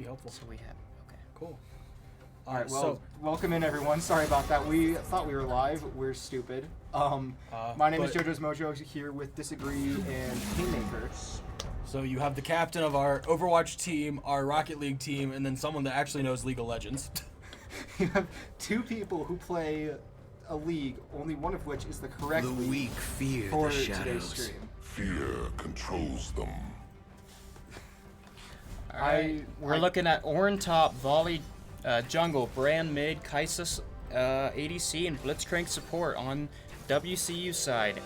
helpful. So we have, okay. Cool. All right, well, welcome in, everyone. Sorry about that. We thought we were live. We're stupid. My name is JoJo's Mojo, here with Disagree and Kingmaker. So you have the captain of our Overwatch team, our Rocket League team, and then someone that actually knows League of Legends. You have two people who play a league, only one of which is the correct The league weak fear for the today's shadows. stream. Fear controls them. Alright, we're looking at Ornn top, Volley jungle, Brand mid, Kai'Sa ADC, and Blitzcrank support on WCU side.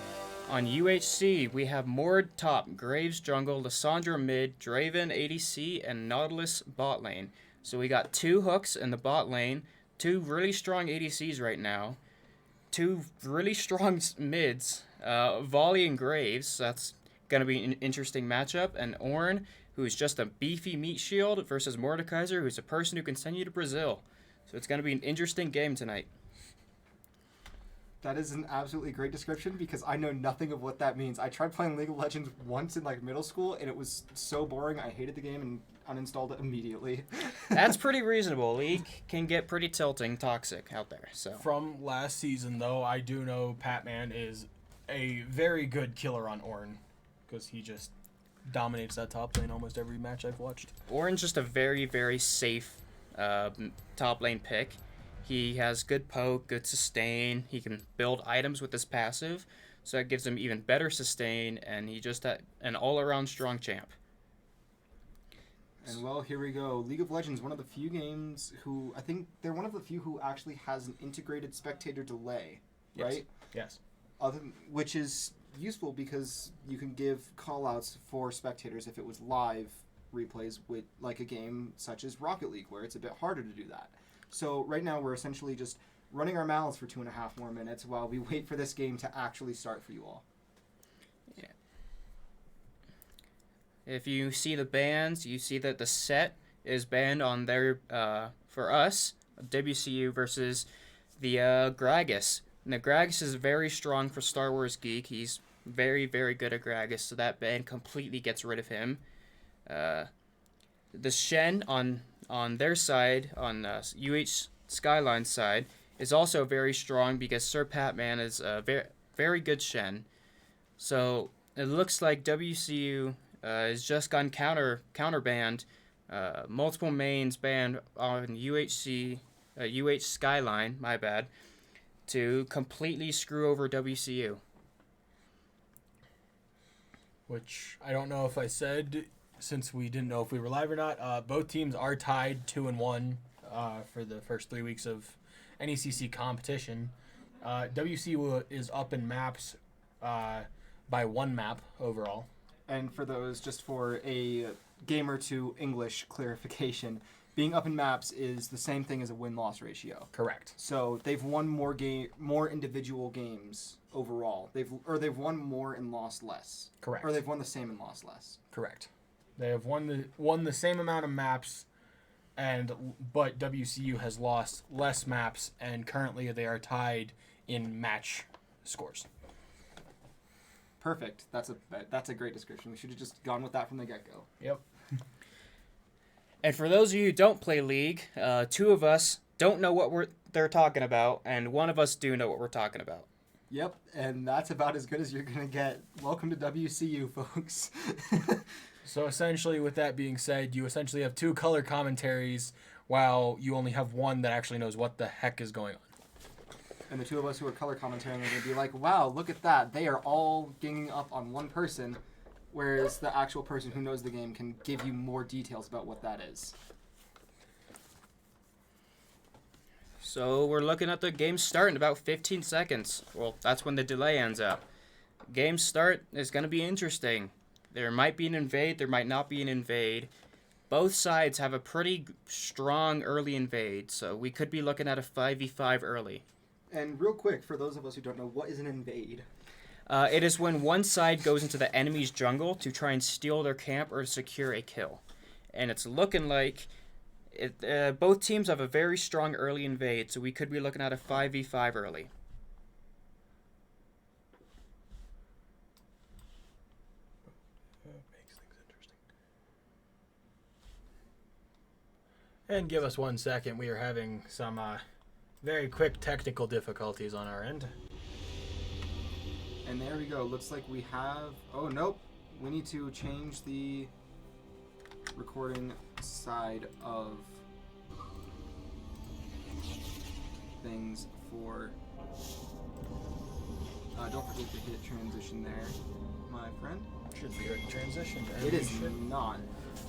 On UHC, we have Mord top, Graves jungle, Lissandra mid, Draven ADC, and Nautilus bot lane. So we got two hooks in the bot lane, two really strong ADCs right now, two really strong mids, Volley and Graves. That's going to be an interesting matchup. And Ornn, who's just a beefy meat shield, versus Mordekaiser, who's a person who can send you to Brazil. So it's going to be an interesting game tonight. That is an absolutely great description because I know nothing of what that means. I tried playing League of Legends once in middle school and it was so boring. I hated the game and uninstalled it immediately. That's pretty reasonable. League can get pretty tilting, toxic out there. So From last season, though, I do know Patman is a very good killer on Ornn because he just dominates that top lane almost every match I've watched. Ornn's just a very, very safe top lane pick. He has good poke, good sustain. He can build items with his passive, so that gives him even better sustain, and he just an all-around strong champ. And well, here we go. League of Legends, one of the few games who, I think they're one of the few who actually has an integrated spectator delay, right? Yes. Which is useful because you can give callouts for spectators if it was live replays with like a game such as Rocket League, where it's a bit harder to do that. So right now we're essentially just running our mouths for 2.5 more minutes while we wait for this game to actually start for you all. Yeah. If you see the bans, you see that the set is banned on their, for us, WCU versus the Gragas. And the Gragas is very strong for Star Wars Geek. He's very, very good at Gragas, so that ban completely gets rid of him. The Shen on their side, on UH Skyline side, is also very strong because Sir Patman is a very, very good Shen. So it looks like WCU has just gotten counter banned, multiple mains banned on UH Skyline, my bad, to completely screw over WCU. Which I don't know if I said, since we didn't know if we were live or not. Both teams are tied 2-1 for the first 3 weeks of NECC competition. WCU is up in maps by 1 map overall. And for those, just for a game or two English clarification, being up in maps is the same thing as a win-loss ratio. Correct. So they've won more individual games overall. They've won more and lost less. Correct. Or they've won the same and lost less. Correct. They have won the same amount of maps, but WCU has lost less maps, and currently they are tied in match scores. Perfect. That's a great description. We should have just gone with that from the get-go. Yep. And for those of you who don't play League, two of us don't know what they're talking about, and one of us do know what we're talking about. Yep, and that's about as good as you're going to get. Welcome to WCU, folks. So essentially, with that being said, you essentially have 2 color commentaries, while you only have one that actually knows what the heck is going on. And the two of us who are color commentating are going to be like, wow, look at that. They are all ganging up on one person, whereas the actual person who knows the game can give you more details about what that is. So we're looking at the game start in about 15 seconds. Well, that's when the delay ends up. Game start is going to be interesting. There might be an invade, there might not be an invade. Both sides have a pretty strong early invade, so we could be looking at a 5v5 early. And real quick, for those of us who don't know, what is an invade? It is when one side goes into the enemy's jungle to try and steal their camp or secure a kill. And it's looking like both teams have a very strong early invade, so we could be looking at a 5v5 early. Makes things interesting. And give us 1 second. We are having some very quick technical difficulties on our end. And there we go. Looks like we have... Oh, nope. We need to change the recording side of things for... don't forget to hit transition there, my friend. Should be already transitioned. It is not.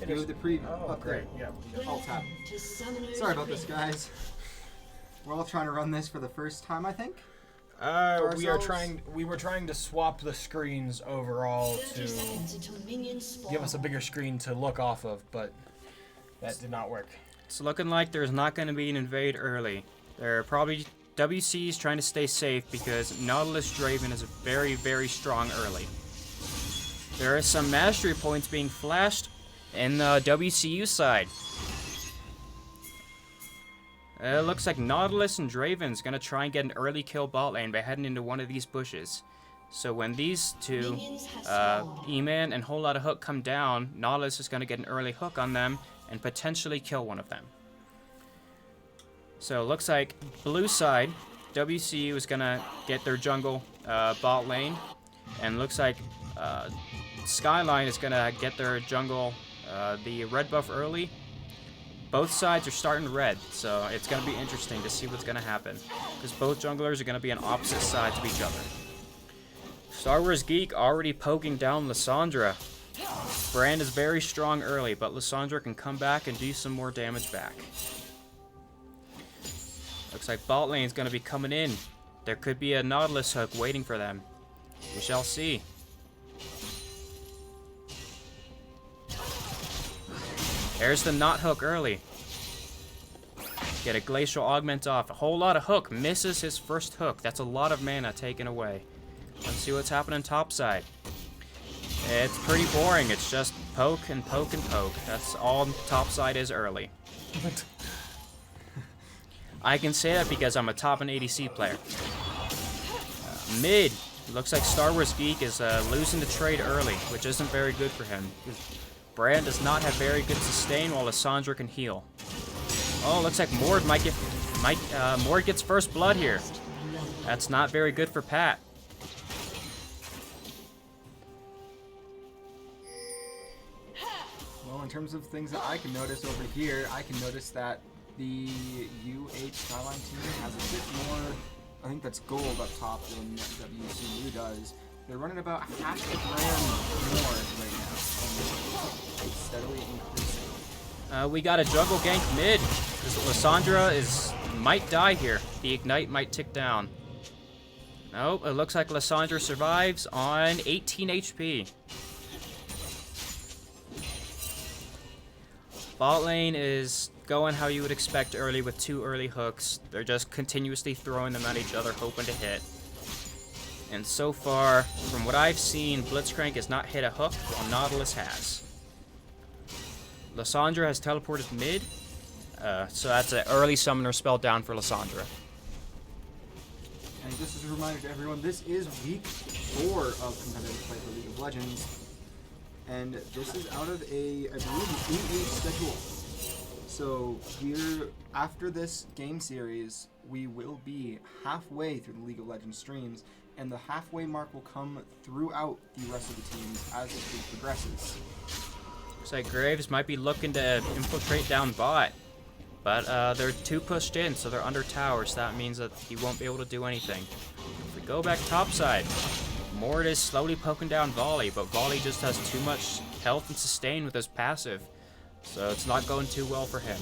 It Go is. to the preview. Oh, up great. there. Yeah. Alt tab. Sorry about this, guys. We're all trying to run this for the first time, I think. We were trying to swap the screens overall to give us a bigger screen to look off of, but that did not work. It's looking like there's not going to be an invade early. They're probably WC's trying to stay safe because Nautilus Draven is very, very strong early. There are some mastery points being flashed in the WCU side. It looks like Nautilus and Draven's gonna try and get an early kill bot lane by heading into one of these bushes. So when these two, E-Man and Whole Lotta Hook come down, Nautilus is gonna get an early hook on them and potentially kill one of them. So it looks like blue side, WCU is gonna get their jungle bot lane, and looks like Skyline is gonna get their jungle the red buff early. Both sides are starting red, so it's going to be interesting to see what's going to happen. Because both junglers are going to be on opposite sides of each other. Star Wars Geek already poking down Lissandra. Brand is very strong early, but Lissandra can come back and do some more damage back. Looks like bot lane is going to be coming in. There could be a Nautilus hook waiting for them. We shall see. There's the not hook early. Get a glacial augment off. A Whole Lotta Hook misses his first hook. That's a lot of mana taken away. Let's see what's happening topside. It's pretty boring. It's just poke and poke and poke. That's all topside is early. I can say that because I'm a top and ADC player. Mid. Looks like Star Wars Geek is losing the trade early, which isn't very good for him. Brand does not have very good sustain while Lissandra can heal. Oh, looks like Mord Mord gets first blood here. That's not very good for Pat. Well, in terms of things that I can notice over here, I can notice that the UH Skyline team has a bit more, I think that's gold up top than WCU does. They're running about half a grand more right now, and it's steadily increasing. We got a jungle gank mid. Lissandra might die here. The ignite might tick down. Nope, it looks like Lissandra survives on 18 HP. Bot lane is going how you would expect early with 2 early hooks. They're just continuously throwing them at each other, hoping to hit. And so far, from what I've seen, Blitzcrank has not hit a hook, while Nautilus has. Lissandra has teleported mid, so that's an early summoner spell down for Lissandra. And just as a reminder to everyone, this is week 4 of competitive play for League of Legends. And this is out of a, I believe, 8-8 schedule. So we're, after this game series, we will be halfway through the League of Legends streams, and the halfway mark will come throughout the rest of the teams as the league progresses. Looks like Graves might be looking to infiltrate down bot, but they're too pushed in, so they're under towers. So that means that he won't be able to do anything. If we go back topside, Mord is slowly poking down Volley, but Volley just has too much health and sustain with his passive, so it's not going too well for him.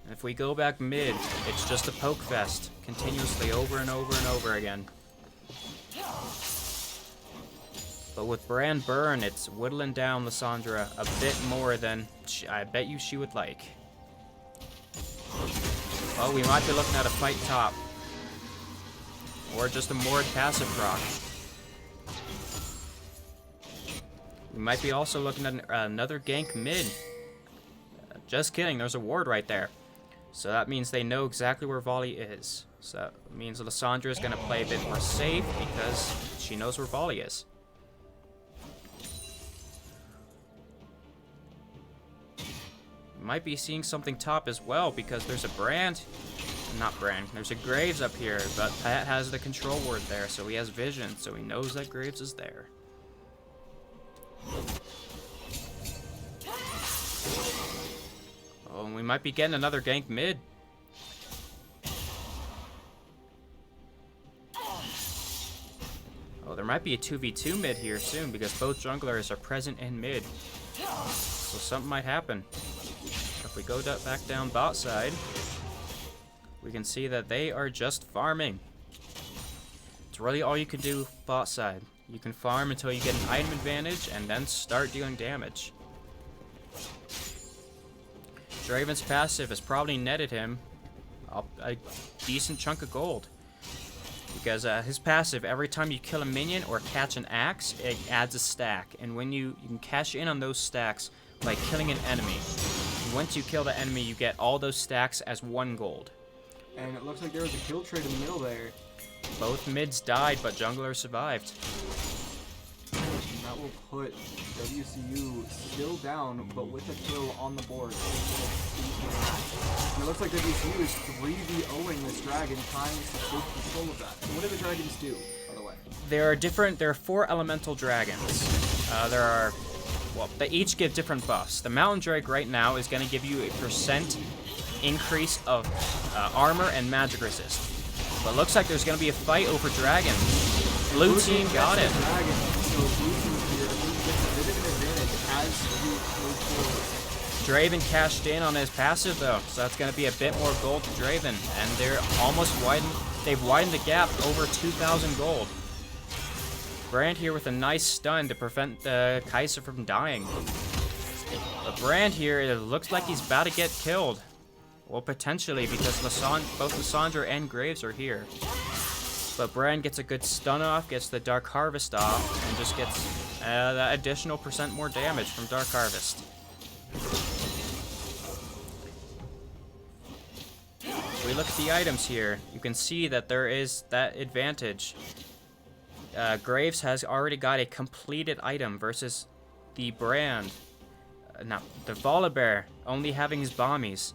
And if we go back mid, it's just a poke fest, continuously over and over and over again. But with Brand Burn, it's whittling down Lissandra a bit more than I bet you she would like. Oh, we might be looking at a fight top. Or just a Mord passive proc. We might be also looking at another gank mid. Just kidding, there's a ward right there. So that means they know exactly where Volley is. So that means Lissandra is going to play a bit more safe because she knows where Volley is. might be seeing something top as well because there's a Brand. Not Brand. There's a Graves up here, but Pat has the control word there, so he has vision, so he knows that Graves is there. Oh, and we might be getting another gank mid. Oh, there might be a 2v2 mid here soon because both junglers are present in mid. So something might happen. If we go back down bot side, we can see that they are just farming. It's really all you can do bot side. You can farm until you get an item advantage and then start dealing damage. Draven's passive has probably netted him a decent chunk of gold. Because his passive, every time you kill a minion or catch an axe, it adds a stack. And when you can cash in on those stacks by killing an enemy. And once you kill the enemy, you get all those stacks as 1 gold. And it looks like there was a kill trade in the middle there. Both mids died, but jungler survived. And that will put WCU still down, but with a kill on the board. And it looks like WCU is 3v0ing this dragon, trying to take control of that. What do the dragons do, by the way? There are 4 elemental dragons. They each give different buffs. The mountain drake right now is going to give you a % increase of armor and magic resist. But looks like there's going to be a fight over dragon. Blue team got it. Dragon, so blue team here, blue gets a bit of an advantage as you move forward. Draven cashed in on his passive though, so that's going to be a bit more gold to Draven, and they're almost they've widened the gap over 2,000 gold. Brand here with a nice stun to prevent the Kai'Sa from dying. But Brand here, it looks like he's about to get killed. Well, potentially, because both Lissandra and Graves are here. But Brand gets a good stun off, gets the Dark Harvest off, and just gets that additional % more damage from Dark Harvest. If we look at the items here, you can see that there is that advantage. Graves has already got a completed item versus the Brand. The Volibear only having his bombies.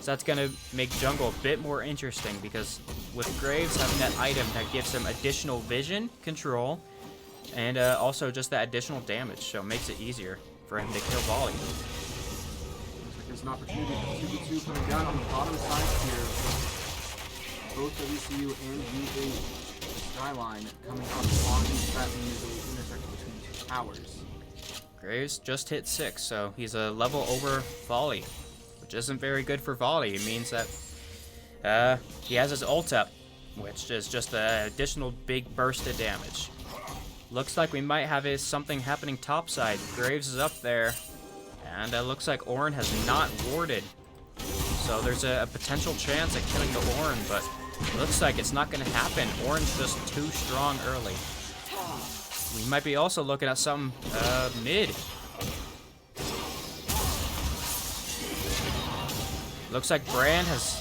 So that's going to make jungle a bit more interesting because with Graves having that item that gives him additional vision, control, and also just that additional damage. So it makes it easier for him to kill Volley. Looks like there's an opportunity for 2v2 coming down on the bottom side here. Both WCU and UH Skyline coming up on that middle intersection between 2 towers. Graves just hit 6, so he's a level over Volley, which isn't very good for Volley. It means that he has his ult up, which is just an additional big burst of damage. Looks like we might have something happening topside. Graves is up there, and it looks like Ornn has not warded. So there's a potential chance at killing the Ornn, but it looks like it's not going to happen. Ornn's just too strong early. We might be also looking at some mid. Looks like Brand has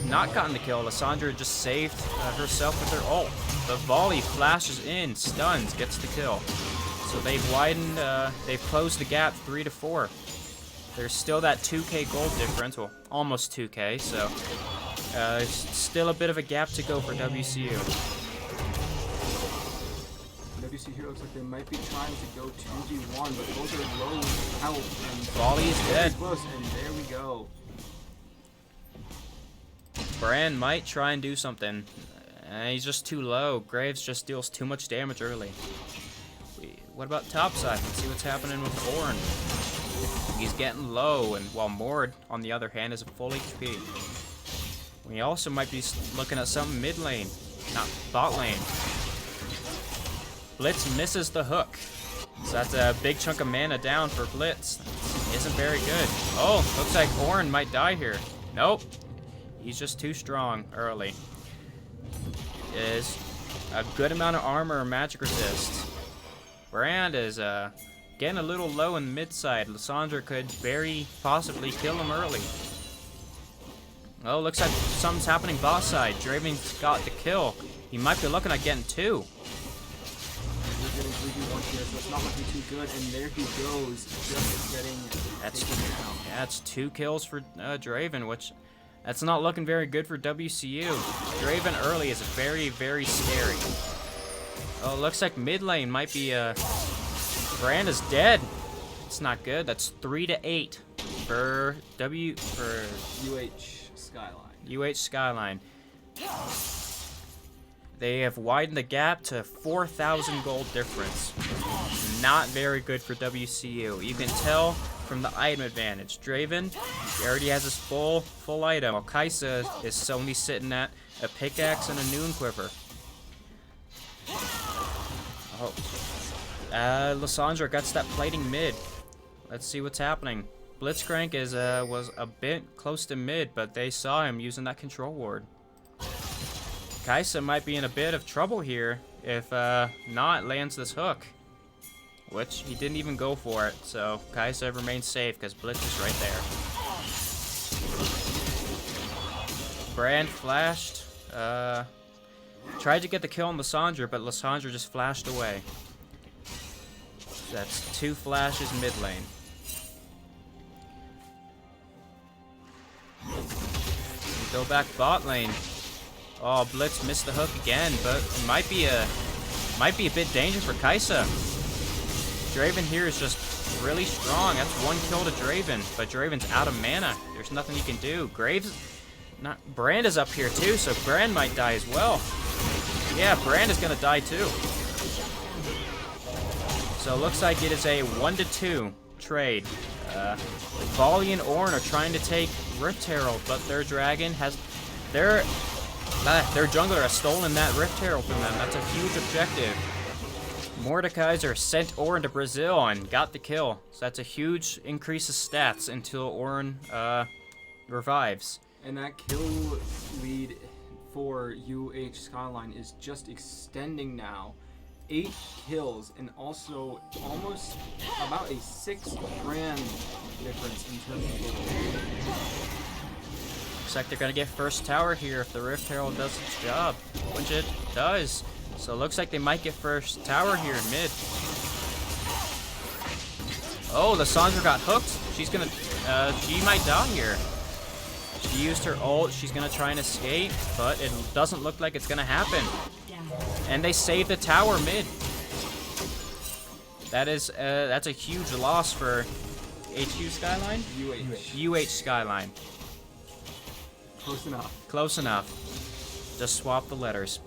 not gotten the kill. Lissandra just saved herself with her ult. The Volley flashes in, stuns, gets the kill. So they've widened, they've closed the gap 3 to 4. There's still that 2k gold difference, well, almost 2k, so there's still a bit of a gap to go for WCU. WCU here looks like they might be trying to go 2v1, but both are low in health. And Volley is dead. Close, and there we go. Brand might try and do something. He's just too low. Graves just deals too much damage early. What about topside? Let's see what's happening with Ornn. He's getting low, and while Mord, on the other hand, is at full HP. We also might be looking at some mid lane, not bot lane. Blitz misses the hook. So that's a big chunk of mana down for Blitz. Isn't very good. Oh, looks like Ornn might die here. Nope. He's just too strong early. Is a good amount of armor and magic resist. Brand is getting a little low in the mid side. Lissandra could very possibly kill him early. Oh, looks like something's happening boss side. Draven's got the kill. He might be looking at getting 2. He's getting 3v1 here, so it's not looking too good, and there he goes, just getting That's 2 kills for Draven, which that's not looking very good for WCU. Draven early is very, very scary. Oh, looks like mid lane might be Brand is dead. It's not good. That's 3-8 for UH Skyline. Skyline. They have widened the gap to 4,000 gold difference. Not very good for WCU. You can tell from the item advantage. Draven, he already has his full item, while Kaisa is only sitting at a pickaxe and a noon quiver. Oh. Lissandra gets that plating mid. Let's see what's happening. Blitzcrank was a bit close to mid, but they saw him using that control ward. Kaisa might be in a bit of trouble here if Not lands this hook, which he didn't even go for it. So Kaisa remains safe because Blitz is right there. Brand flashed. Tried to get the kill on Lissandra, but Lissandra just flashed away. That's 2 flashes mid lane. We go back bot lane. Oh, Blitz missed the hook again, but it might be a bit dangerous for Kaisa. Draven here is just really strong. That's 1 kill to Draven, but Draven's out of mana. There's nothing you can do. Brand is up here too, so Brand might die as well. Yeah, Brand is gonna die too. So it looks like it is a 1-2 trade. Volley and Ornn are trying to take Rift Herald, but their dragon has their jungler has stolen that Rift Herald from them. That's a huge objective. Mordekaiser sent Ornn to Brazil and got the kill. So that's a huge increase of stats until Ornn revives. And that kill lead for UH Skyline is just extending now. 8 kills and also almost about a 6 grand difference in terms of gold. Looks like they're gonna get first tower here if the Rift Herald does its job, which it does. So it looks like they might get first tower here in mid. Oh, Lissandra got hooked. She's gonna, she might die here. She used her ult. She's gonna try and escape, but it doesn't look like it's gonna happen. And they save the tower mid. That's a huge loss for HU Skyline? UH Skyline. Close enough. Close enough. Just swap the letters.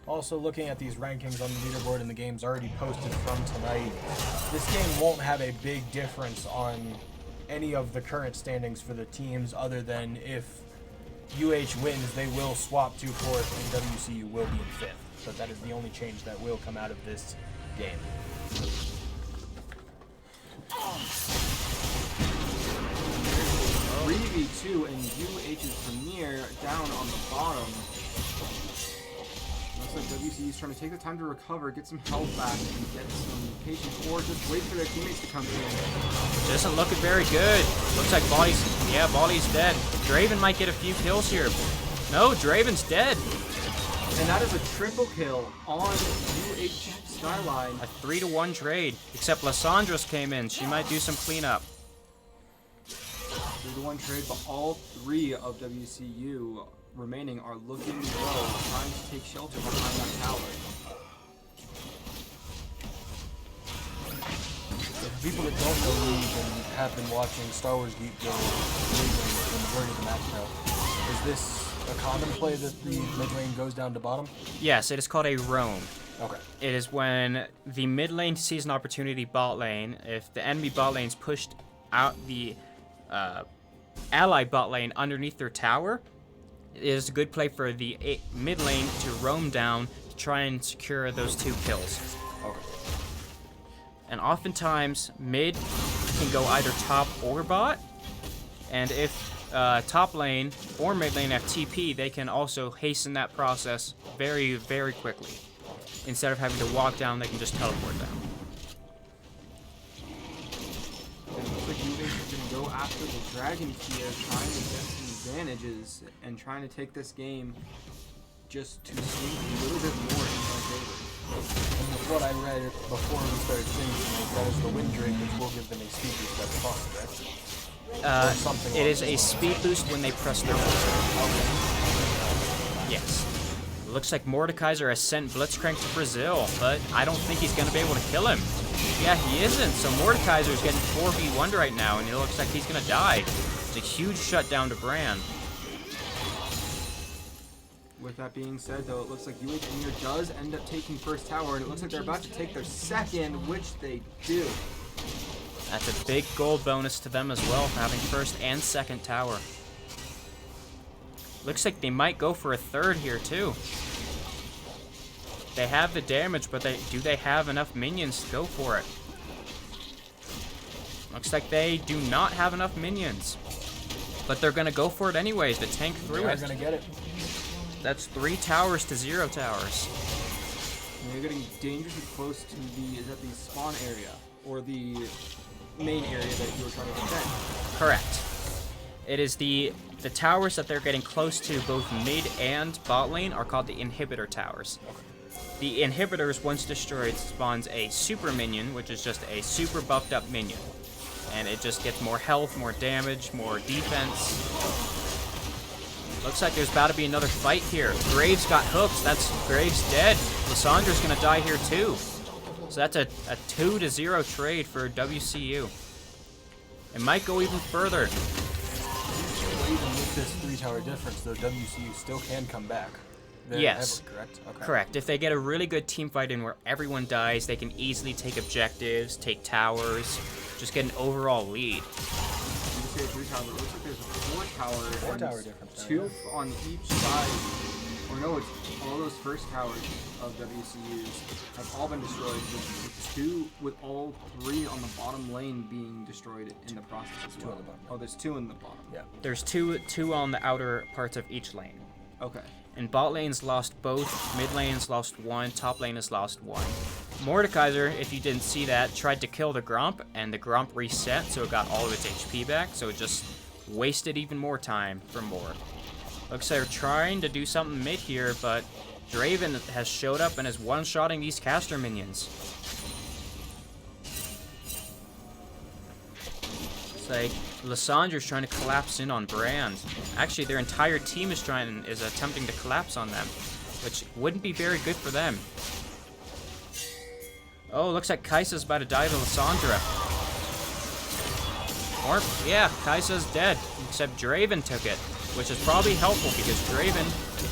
Also, looking at these rankings on the leaderboard and the games already posted from tonight, this game won't have a big difference on any of the current standings for the teams, other than if UH wins, they will swap to 4th and WCU will be in 5th. But that is the only change that will come out of this game. 3v2 and UH's Premier down on the bottom. Looks like WCU is trying to take the time to recover, get some health back, and get some patience, or just wait for their teammates to come in. Doesn't look very good. Looks like Volley's dead. Draven might get a few kills here. No, Draven's dead. And that is a triple kill on UH Skyline. A 3-1 trade. Except Lissandra's came in. She might do some cleanup. 3-1 trade, but all 3 of WCU remaining are looking low, trying to take shelter behind that tower. So for people that don't know League and have been watching Star Wars Geek Go the majority of the match now, is this a common play that the mid lane goes down to bottom? Yes, it is called a roam. Okay. It is when the mid lane sees an opportunity bot lane. If the enemy bot lane's pushed out the ally bot lane underneath their tower, it is a good play for the mid lane to roam down to try and secure those 2 kills. Okay. And oftentimes, mid can go either top or bot, and if top lane or mid lane have TP, they can also hasten that process very, very quickly. Instead of having to walk down, they can just teleport down. It looks like UH is going to go after the dragon here, trying to get some advantages and trying to take this game just to swing a little bit more in their favor. And with what I read before we started streaming tonight, that is the win rate, which will give them a speed boost at the cost, correct? Or something It like is a speed boost when they press their button. Yes. Looks like Mordekaiser has sent Blitzcrank to Brazil, but I don't think he's going to be able to kill him. Yeah, he isn't. So Mordekaiser is getting 4v1'd right now, and it looks like he's going to die. It's a huge shutdown to Brand. With that being said, though, it looks like UH Engineer does end up taking first tower, and it looks like they're about to take their second, which they do. That's a big gold bonus to them as well, for having first and second tower. Looks like they might go for a third here, too. They have the damage, but do they have enough minions to go for it? Looks like they do not have enough minions. But they're going to go for it anyways to tank through it. They're going to get it. That's 3 towers to 0 towers. And they're getting dangerously close to is that the spawn area? Or the main area that you were trying to defend? Correct. It is the towers that they're getting close to, both mid and bot lane, are called the inhibitor towers. The inhibitors, once destroyed, spawns a super minion, which is just a super buffed up minion. And it just gets more health, more damage, more defense. Looks like there's about to be another fight here. Graves got hooked. That's Graves dead. Lissandra's going to die here too. So that's a 2-0 trade for WCU. It might go even further. Even with this 3-tower difference, though, WCU still can come back. They're Yes. heavily, correct? Okay. Correct. If they get a really good team fight in where everyone dies, they can easily take objectives, take towers, just get an overall lead. You say 3 tower, but it looks like there's a 4-tower. 4-tower difference. 2 on each side. Or no, it's all those first towers of WCU's have all been destroyed, with all 3 on the bottom lane being destroyed in the process as well. 2 on the bottom. Oh, there's 2 in the bottom. Yeah. There's two on the outer parts of each lane. Okay. And bot lane's lost both, mid lane's lost 1, top lane has lost 1. Mordekaiser, if you didn't see that, tried to kill the Gromp, and the Gromp reset, so it got all of its HP back, so it just wasted even more time for more. Looks like they're trying to do something mid here, but Draven has showed up and is one-shotting these caster minions. It's like Lissandra's trying to collapse in on Brand. Actually, their entire team is attempting to collapse on them, which wouldn't be very good for them. Oh, looks like Kai'Sa's about to die to Lissandra. Or, yeah, Kai'Sa's dead, except Draven took it, which is probably helpful because Draven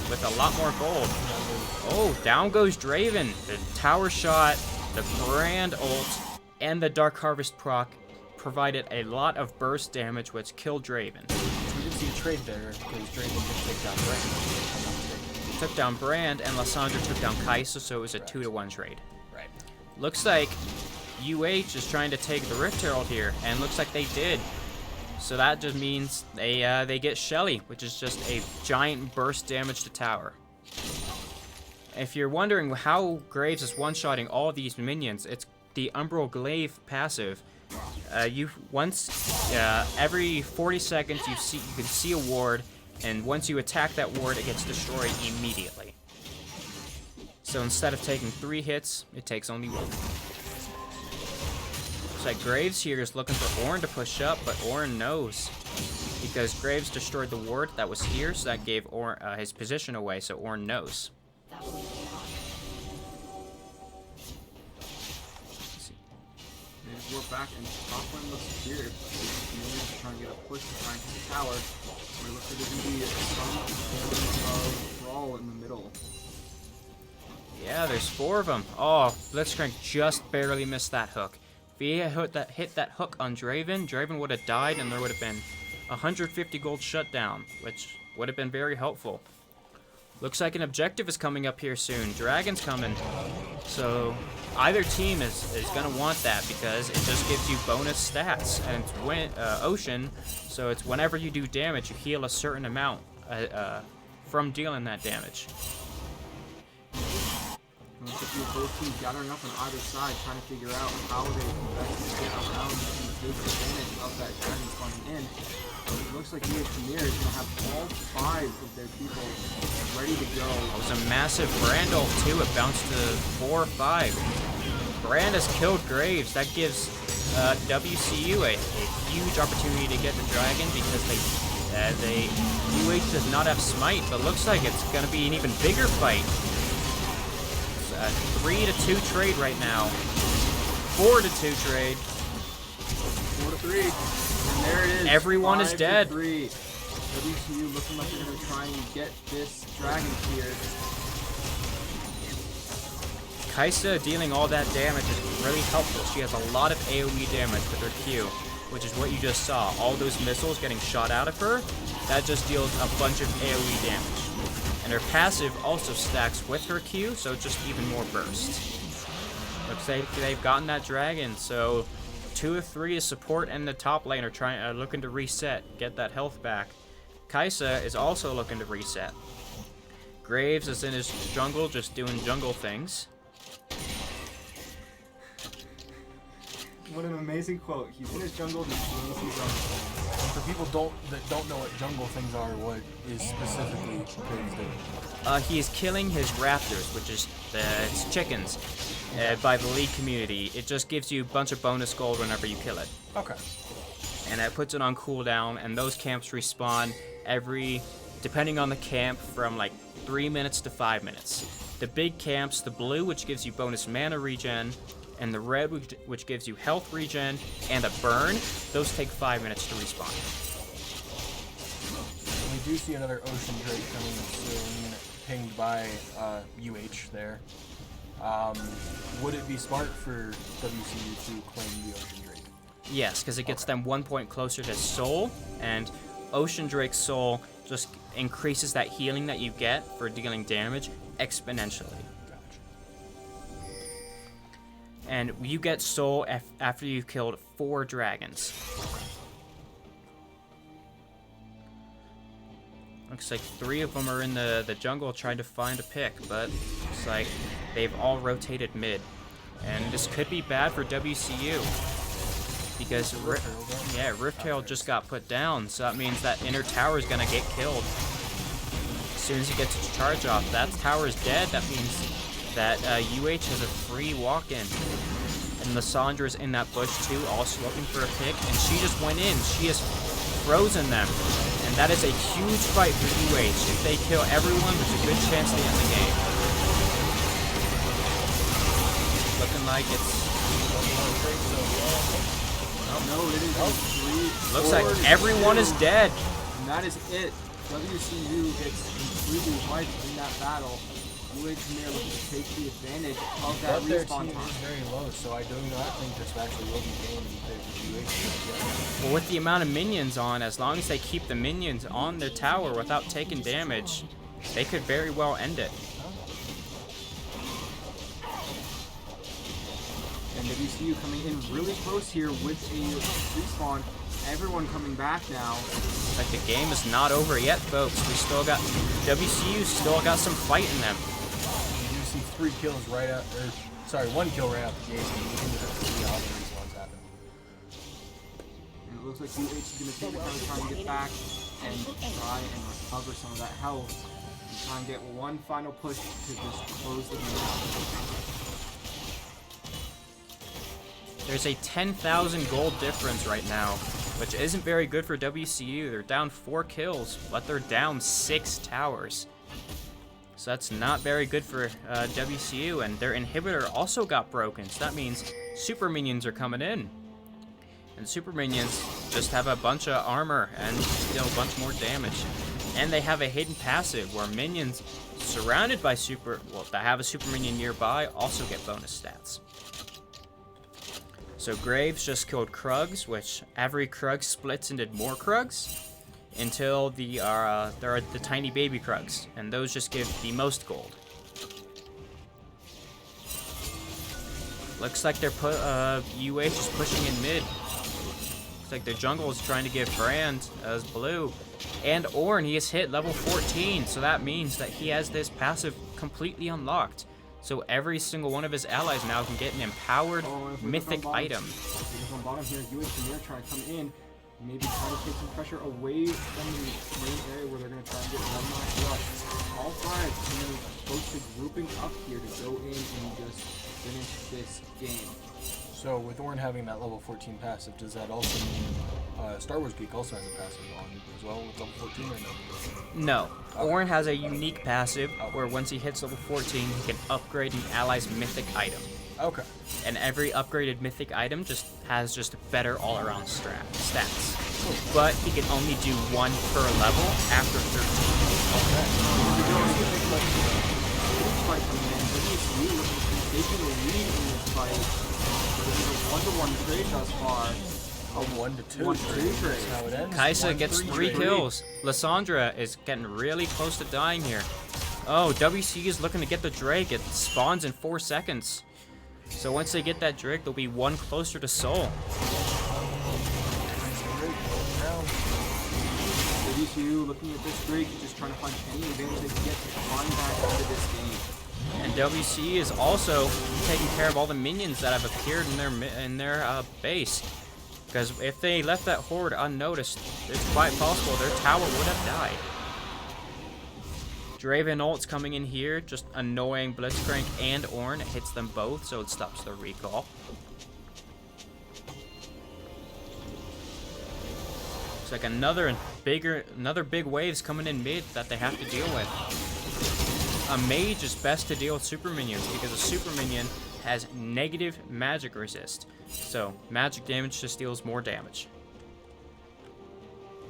with a lot more gold. Oh, down goes Draven. The tower shot, the Brand ult, and the Dark Harvest proc provided a lot of burst damage, which killed Draven. We did see a trade there because Draven did take down Brand. Took down Brand, and Lissandra took down Kai'Sa, so it was a 2-to-1 trade. Right. Looks like UH is trying to take the Rift Herald here, and looks like they did. So that just means they get Shelly, which is just a giant burst damage to tower. If you're wondering how Graves is one-shotting all these minions, it's the Umbral Glaive passive. Every 40 seconds you can see a ward, and once you attack that ward, it gets destroyed immediately. So instead of taking 3 hits, it takes only 1. Looks like Graves here is looking for Ornn to push up, but Ornn knows. Because Graves destroyed the ward that was here, so that gave Ornn his position away, so Ornn knows. We're back, and top lane looks secure. He's trying to get a push to try and hit the tower. Where it looks like there's going to be some form of brawl in the middle. Yeah, there's 4 of them. Oh, Blitzcrank just barely missed that hook. If he had hit that hook on Draven, Draven would have died, and there would have been 150 gold shutdown, which would have been very helpful. Looks like an objective is coming up here soon. Dragon's coming. So either team is going to want that because it just gives you bonus stats. And it's Ocean, so it's whenever you do damage, you heal a certain amount from dealing that damage. Looks like both teams gathering up on either side, trying to figure out how they can best get around and take advantage of that dragon spawning in. It looks like UH Engineer is going to have all 5 of their people ready to go. It was a massive Brand ult too. It bounced to 4 or 5. Brand has killed Graves. That gives WCU a huge opportunity to get the dragon because UH does not have smite, but looks like it's going to be an even bigger fight. It's a 3-2 trade right now. 4-2 trade. 4-3. And there it is. Everyone is dead. 5-3. WCU looking like they're going to try and get this dragon cleared. Kaisa dealing all that damage is really helpful. She has a lot of AoE damage with her Q, which is what you just saw. All those missiles getting shot out of her, that just deals a bunch of AoE damage. And her passive also stacks with her Q, so just even more burst. Looks like they've gotten that dragon, so 2 of 3 is support and the top lane are looking to reset, get that health back. Kaisa is also looking to reset. Graves is in his jungle, just doing jungle things. What an amazing quote. He's in his jungle, he's doing his jungle things. For people that don't know what jungle things are, what is specifically Graves doing? He is killing his raptors, which is it's chickens, by the league community. It just gives you a bunch of bonus gold whenever you kill it. Okay. And it puts it on cooldown, and those camps respawn depending on the camp, from like 3 minutes to 5 minutes. The big camps, the blue, which gives you bonus mana regen, and the red, which gives you health regen, and a burn, those take 5 minutes to respawn. We do see another Ocean Drake coming soon, pinged by UH there. Would it be smart for WCU to claim the Ocean Drake? Yes, because it gets them 1 point closer to Soul, and Ocean Drake's Soul just increases that healing that you get for dealing damage exponentially. And you get Soul after you've killed 4 dragons. Looks like 3 of them are in the jungle trying to find a pick, but looks like they've all rotated mid. And this could be bad for WCU. Because Rifttail just got put down, so that means that inner tower is going to get killed. As soon as he gets its charge off, that tower is dead. That means that UH has a free walk-in. And Lissandra's in that bush too, also looking for a pick, and she just went in. She has frozen them. And that is a huge fight for UH. If they kill everyone, there's a good chance they end the game. Looking like it's... No, it is 3. Looks like everyone is dead. And that is it. WCU gets completely wiped in that battle. UH and they're looking to take the advantage of that But their respawn team time. is very low, so I do not think this actually will be game in favor of UH. Well, with the amount of minions on, as long as they keep the minions on their tower without taking damage, they could very well end it. And WCU coming in really close here with a respawn. Everyone coming back now. Like the game is not over yet, folks. WCU still got some fight in them. You see 3 kills right out, or sorry, 1 kill right out the gate, and you ended up seeing all the respawns happen. And it looks like UH is going to take the time to try and get back and try and recover some of that health. And try and get one final push to just close the game out. There's a 10,000 gold difference right now, which isn't very good for WCU. They're down 4 kills, but they're down 6 towers. So that's not very good for WCU, and their inhibitor also got broken, so that means super minions are coming in. And super minions just have a bunch of armor and deal a bunch more damage. And they have a hidden passive where minions surrounded by that have a super minion nearby also get bonus stats. So Graves just killed Krugs, which every Krug splits into more Krugs until there are the tiny baby Krugs, and those just give the most gold. Looks like they're UH is pushing in mid. Looks like their jungle is trying to give Brand as blue. And Ornn, he has hit level 14, so that means that he has this passive completely unlocked. So every single one of his allies now can get an empowered mythic item. On bottom here, UH and they're trying to come in, maybe trying to take some pressure away from the main area where they're going to try and get one more rush. All 5 teams close to grouping up here to go in and just finish this game. So with Ornn having that level 14 passive, does that also mean Star Wars Geek also has a passive on as well with level 14 or no? No. Orin has a unique passive where once he hits level 14, he can upgrade an ally's mythic item. Okay. And every upgraded mythic item just has better all-around stats. But he can only do one per level after 13. Fight from the WCU taking the lead in this fight. This is a 1-to-1 trade thus far. A 1-to-2 1-to-2 trade. That's how it ends. Kaisa gets 3 kills. Lysandra is getting really close to dying here. Oh, WCU is looking to get the Drake. It spawns in 4 seconds. So once they get that Drake, they'll be 1 closer to Soul. WCU looking at this Drake, just trying to find any advantage they can get to climb back into this game. And WCU is also taking care of all the minions that have appeared in their base. Because if they left that horde unnoticed, it's quite possible their tower would have died. Draven ult's coming in here, just annoying Blitzcrank and Ornn. It hits them both, so it stops the recall. It's like another big wave's coming in mid that they have to deal with. A mage is best to deal with super minions because a super minion has negative magic resist. So magic damage just deals more damage.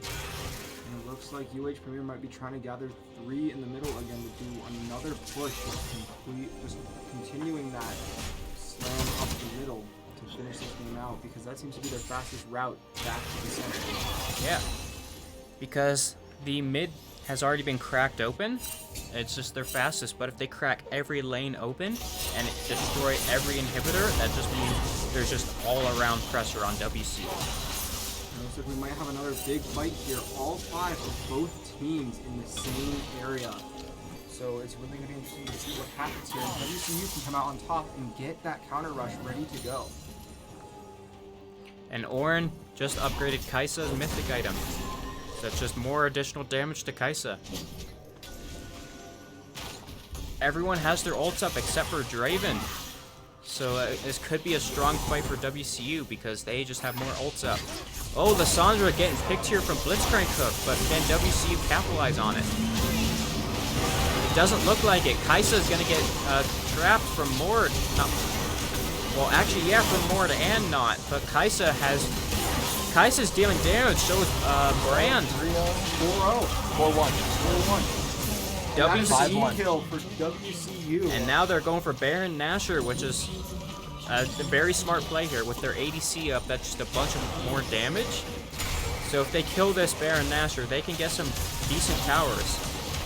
And it looks like UH Premier might be trying to gather 3 in the middle again to do another push, just continuing that slam up the middle to finish this game out, because that seems to be their fastest route back to the center. Yeah, because the mid has already been cracked open. It's just their fastest, but if they crack every lane open and destroy every inhibitor, that just means there's just all-around pressure on WC. Looks like we might have another big fight here. All 5 of both teams in the same area. So it's really going to be interesting to see what happens here. And WCU can come out on top and get that counter rush ready to go. And Ornn just upgraded Kai'Sa's mythic item. So that's just more additional damage to Kaisa. Everyone has their ults up except for Draven. So this could be a strong fight for WCU because they just have more ults up. Oh, Lysandra getting picked here from Blitzcrank Hook, but can WCU capitalize on it? It doesn't look like it. Kaisa is going to get trapped from Mord. Well, actually, yeah, from Mord and not. But Kaisa's dealing damage, so is Brand. 4-0. 4-1. 4-1. WCU kill for WCU. And now they're going for Baron Nashor, which is a very smart play here. With their ADC up, that's just a bunch of more damage. So if they kill this Baron Nashor, they can get some decent towers.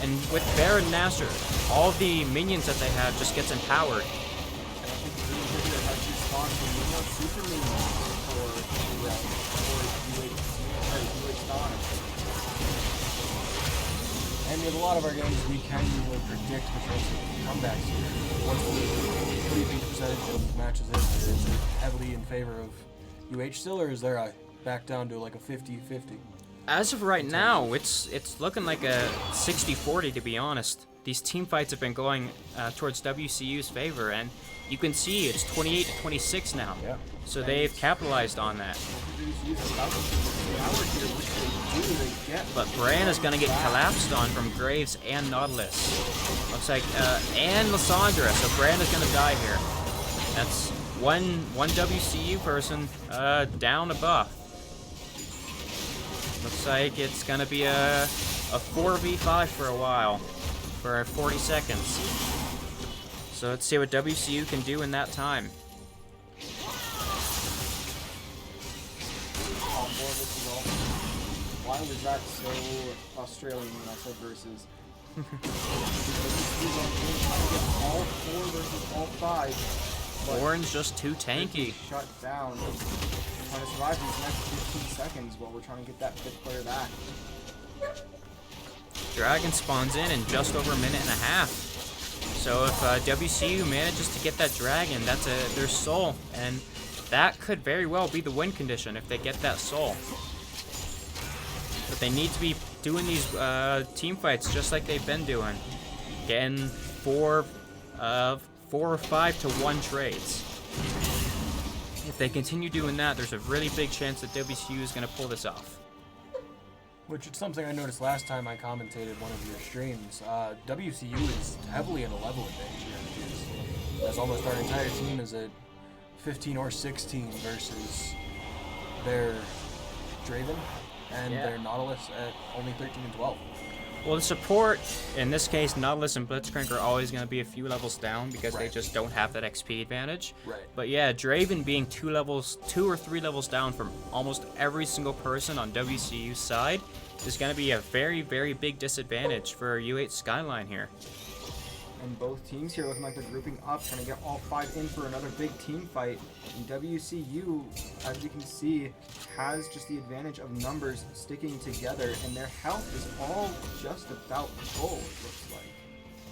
And with Baron Nashor, all the minions that they have just gets empowered. And with a lot of our games, we can really predict the first comebacks here. What do you think the percentage of matches is? Is it heavily in favor of UH still, or is there a back down to like a 50-50? As of right now, it's looking like a 60-40, to be honest. These team fights have been going towards WCU's favor, and you can see it's 28-26 now. Yeah. So they've capitalized on that. But Bran is going to get collapsed on from Graves and Nautilus. Looks like, and Lysandra, so Bran is going to die here. That's one WCU person down a buff. Looks like it's going to be a 4v5 for a while, for 40 seconds. So let's see what WCU can do in that time. Why was that so Australian when I said versus? All 4 versus all 5. Ornn's just too tanky. Shut down. Trying to survive these next 15 seconds while we're trying to get that 5th player back. Dragon spawns in just over a minute and a half. So if WCU manages to get that dragon, that's their soul, and that could very well be the win condition if they get that soul. But they need to be doing these team fights just like they've been doing, getting 4 or 5 to 1 trades. If they continue doing that, there's a really big chance that WCU is going to pull this off. Which is something I noticed last time I commentated one of your streams. WCU is heavily in a level advantage here. As almost our entire team is at 15 or 16 versus their Draven and their Nautilus at only 13 and 12. Well, the support, in this case, Nautilus and Blitzcrank are always going to be a few levels down because they just don't have that XP advantage. Right. But yeah, Draven being 2 or 3 levels down from almost every single person on WCU's side is going to be a very, very big disadvantage for UH Skyline here. And both teams here looking like they're grouping up, trying to get all 5 in for another big team fight. And WCU, as you can see, has just the advantage of numbers sticking together, and their health is all just about full, it looks like.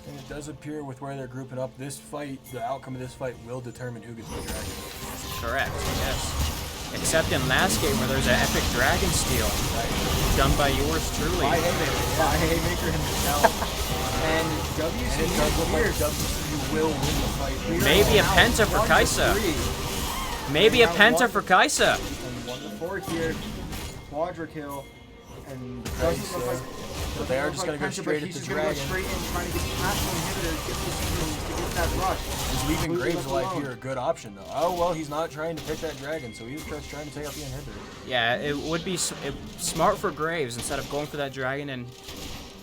And it does appear with where they're grouping up, this fight, the outcome of this fight will determine who gets the dragon. Correct, yes. Except in last game where there's an epic dragon steal done by yours truly. By Haymaker himself. And WCU here, WCU will win the fight. Maybe a penta for Kaisa. Maybe a penta for Kaisa. And 1-4 here, quadra kill, and Kaisa. But they are just going to go straight at the dragon. He's straight in, trying to get past the inhibitor, get the sequence to get that rush. He's leaving Graves alive here, a good option though. Oh well, he's not trying to pick that dragon, so he's just trying to take out the inhibitor. Yeah, it would be smart for Graves instead of going for that dragon and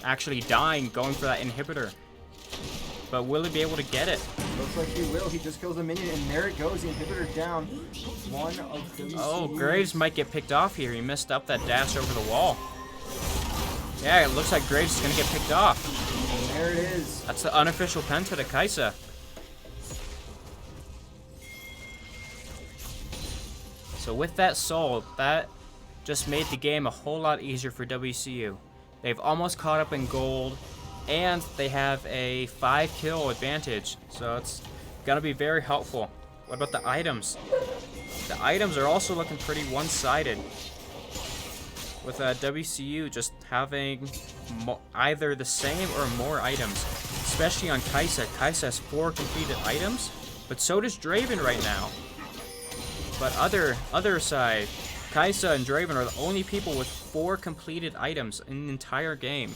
actually dying, going for that inhibitor. But will he be able to get it? Looks like he will. He just kills the minion, and there it goes. The inhibitor down. One of WCU. Oh, Graves might get picked off here. He messed up that dash over the wall. Yeah, it looks like Graves is going to get picked off. And there it is. That's the unofficial penta to Kaisa. So with that soul, that just made the game a whole lot easier for WCU. They've almost caught up in gold, and they have a 5-kill advantage, so it's gonna be very helpful. What about the items? The items are also looking pretty one-sided, with WCU just having either the same or more items, especially on Kaisa. Kaisa has 4 completed items, but so does Draven right now. But other side, Kaisa and Draven are the only people with 4 completed items in the entire game.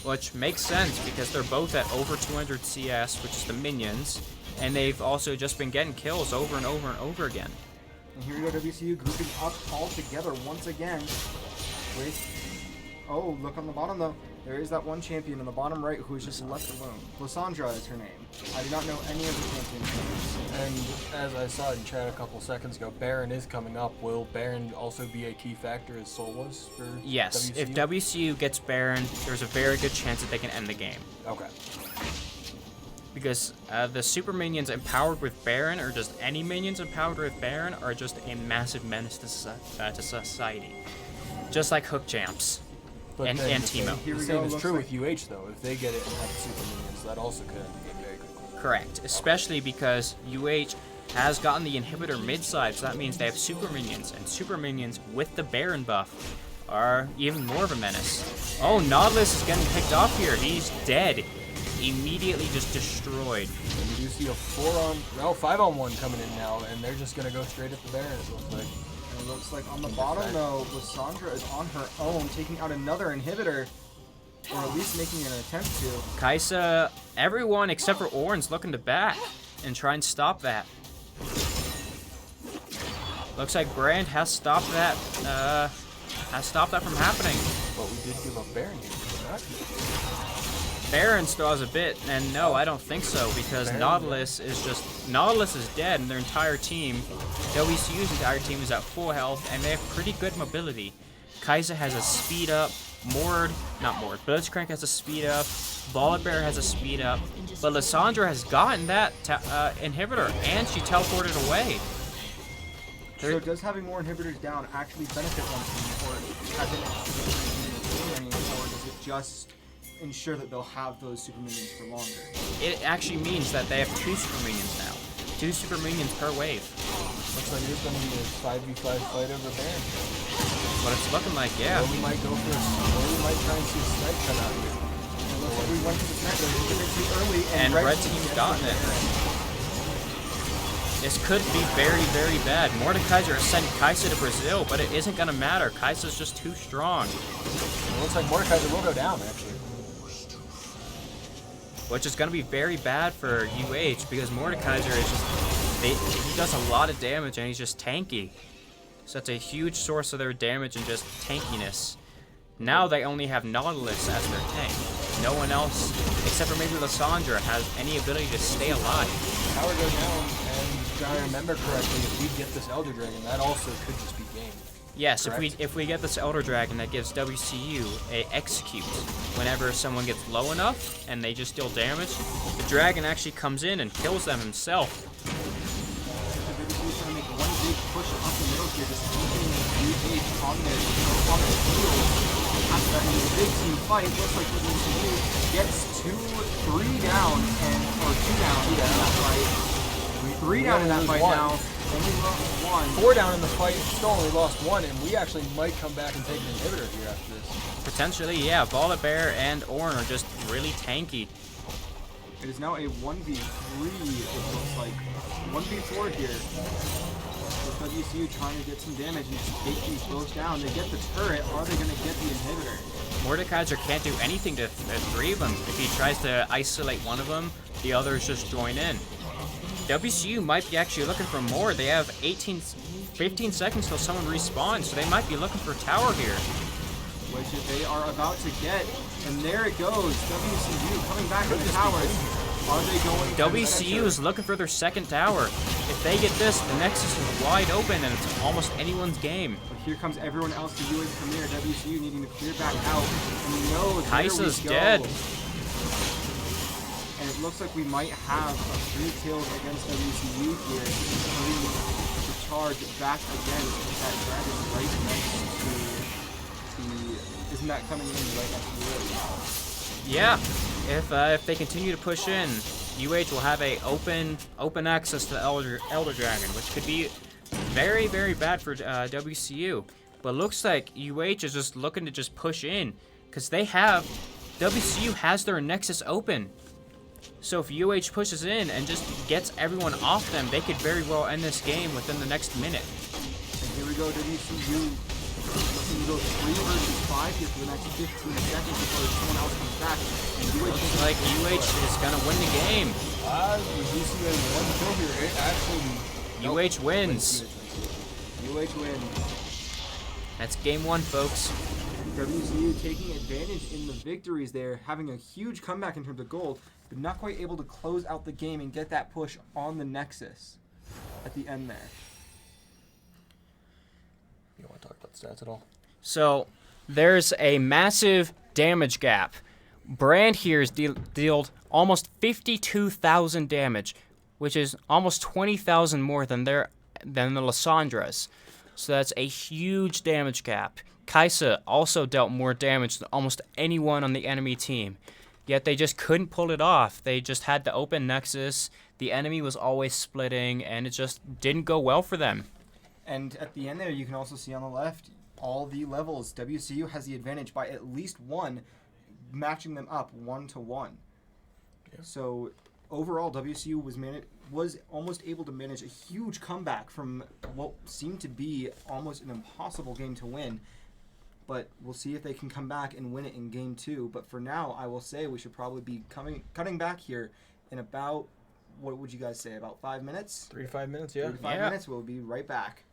Which makes sense because they're both at over 200 CS, which is the minions, and they've also just been getting kills over and over and over again. And here we go, WCU grouping up all together once again. Oh, look on the bottom though. There is that one champion on the bottom right who is just left alone. Lysandra is her name. I do not know any of the champions' names. And as I saw in chat a couple seconds ago, Baron is coming up. Will Baron also be a key factor as Soul was for Yes, WCU? if WCU gets Baron, there's a very good chance that they can end the game. Okay. Because the super minions empowered with Baron, or just any minions empowered with Baron, are just a massive menace to society. Just like Hook Champs. But And then Teemo. The same is true with UH though. If they get it and have the super minions, that also could end the game very quickly. Correct, especially because UH has gotten the inhibitor mid-side, so that means they have super minions, and super minions with the Baron buff are even more of a menace. Oh, Nautilus is getting picked off here. He's dead. Immediately just destroyed. And you do see a 5-on-1 coming in now, and they're just gonna go straight at the Baron. It looks like. It looks like on the bottom though, Lysandra is on her own, taking out another inhibitor, or at least making an attempt to. Kaisa, everyone except for Orin's looking to back and try and stop that. Looks like Brand has stopped that. From happening. But we did give up Baron here. Baron still has a bit, and no, I don't think so, because Nautilus is dead, and their entire team, WCU's entire team, is at full health, and they have pretty good mobility. Kaisa has a speed up, Blitzcrank has a speed up, Volibear has a speed up, but Lysandra has gotten that inhibitor, and she teleported away. So does having more inhibitors down actually benefit one team, or has it or does it just ensure that they'll have those super minions for longer? It actually means that they have 2 super minions now. 2 super minions per wave. Looks like it's going to be a 5v5 fight over Baron. What it's looking like, yeah. Or we might go for we might try and see a snipe come out here. It looks like we went to the snipe, but it was a bit too early, And red team's gotten it. This could be very, very bad. Mordekaiser has sent Kaisa to Brazil, but it isn't going to matter. Kaisa's just too strong. It looks like Mordekaiser will go down, actually. Which is going to be very bad for UH because Mordekaiser is just... he does a lot of damage and he's just tanky. So that's a huge source of their damage and just tankiness. Now they only have Nautilus as their tank. No one else, except for maybe Lysandra, has any ability to stay alive. Tower goes down, and if I remember correctly, if we get this Elder Dragon, that also could just be game. Yes, Correct? if we get this Elder Dragon, that gives WCU a execute. Whenever someone gets low enough and they just deal damage, the dragon actually comes in and kills them himself. WCU's trying to make one big push up the middle here, just keeping UH on their field. After that, in a big team fight, looks like WCU gets 3 down, or 2 down in that fight. 3 down in that fight now. Only lost 1. 4 down in the fight, still only lost 1, and we actually might come back and take an inhibitor here after this. Potentially, yeah. Volibear and Ornn are just really tanky. It is now a 1v3, it looks like. 1v4 here. With WCU trying to get some damage and just take these both down. They get the turret. Are they going to get the inhibitor? Mordekaiser can't do anything to 3 of them. If he tries to isolate one of them, the others just join in. WCU might be actually looking for more. They have 15 seconds till someone respawns, so they might be looking for tower here. Which they are about to get. And there it goes. WCU coming back to the towers. Are they going to WCU is looking for their second tower. If they get this, the Nexus is wide open and it's almost anyone's game. But here comes everyone else to UA's Premier. WCU needing to clear back out. And we know Kaisa's dead. And it looks like we might have a 3 kills against WCU here. Putting the charge back against that dragon right next to the... Isn't that coming in right next to the Yeah. If they continue to push in, UH will have a open access to the Elder Dragon, which could be very, very bad for WCU. But looks like UH is just looking to just push in, because WCU has their Nexus open. So if UH pushes in and just gets everyone off them, they could very well end this game within the next minute. And here we go, WCU looking to go 3 versus 5 here for the next 15 seconds before someone else comes back. And Looks like UH is gonna win the game. We do see a 1 kill here. It actually... UH wins. UH wins. That's game 1, folks. WCU taking advantage in the victories there, having a huge comeback in terms of gold, but not quite able to close out the game and get that push on the Nexus at the end there. You want to talk about the stats at all? So there's a massive damage gap. Brand here is dealt almost 52,000 damage, which is almost 20,000 more than the Lysandras. So that's a huge damage gap. Kaisa also dealt more damage than almost anyone on the enemy team. Yet they just couldn't pull it off. They just had the open Nexus. The enemy was always splitting, and it just didn't go well for them. And at the end there, you can also see on the left, all the levels. WCU has the advantage by at least 1, matching them up 1-to-1. Yeah. So overall, WCU was almost able to manage a huge comeback from what seemed to be almost an impossible game to win. But we'll see if they can come back and win it in game 2. But for now, I will say we should probably be cutting back here in about, what would you guys say, about 5 minutes? 3 to 5 minutes, yeah. 3 to 5 minutes. We'll be right back.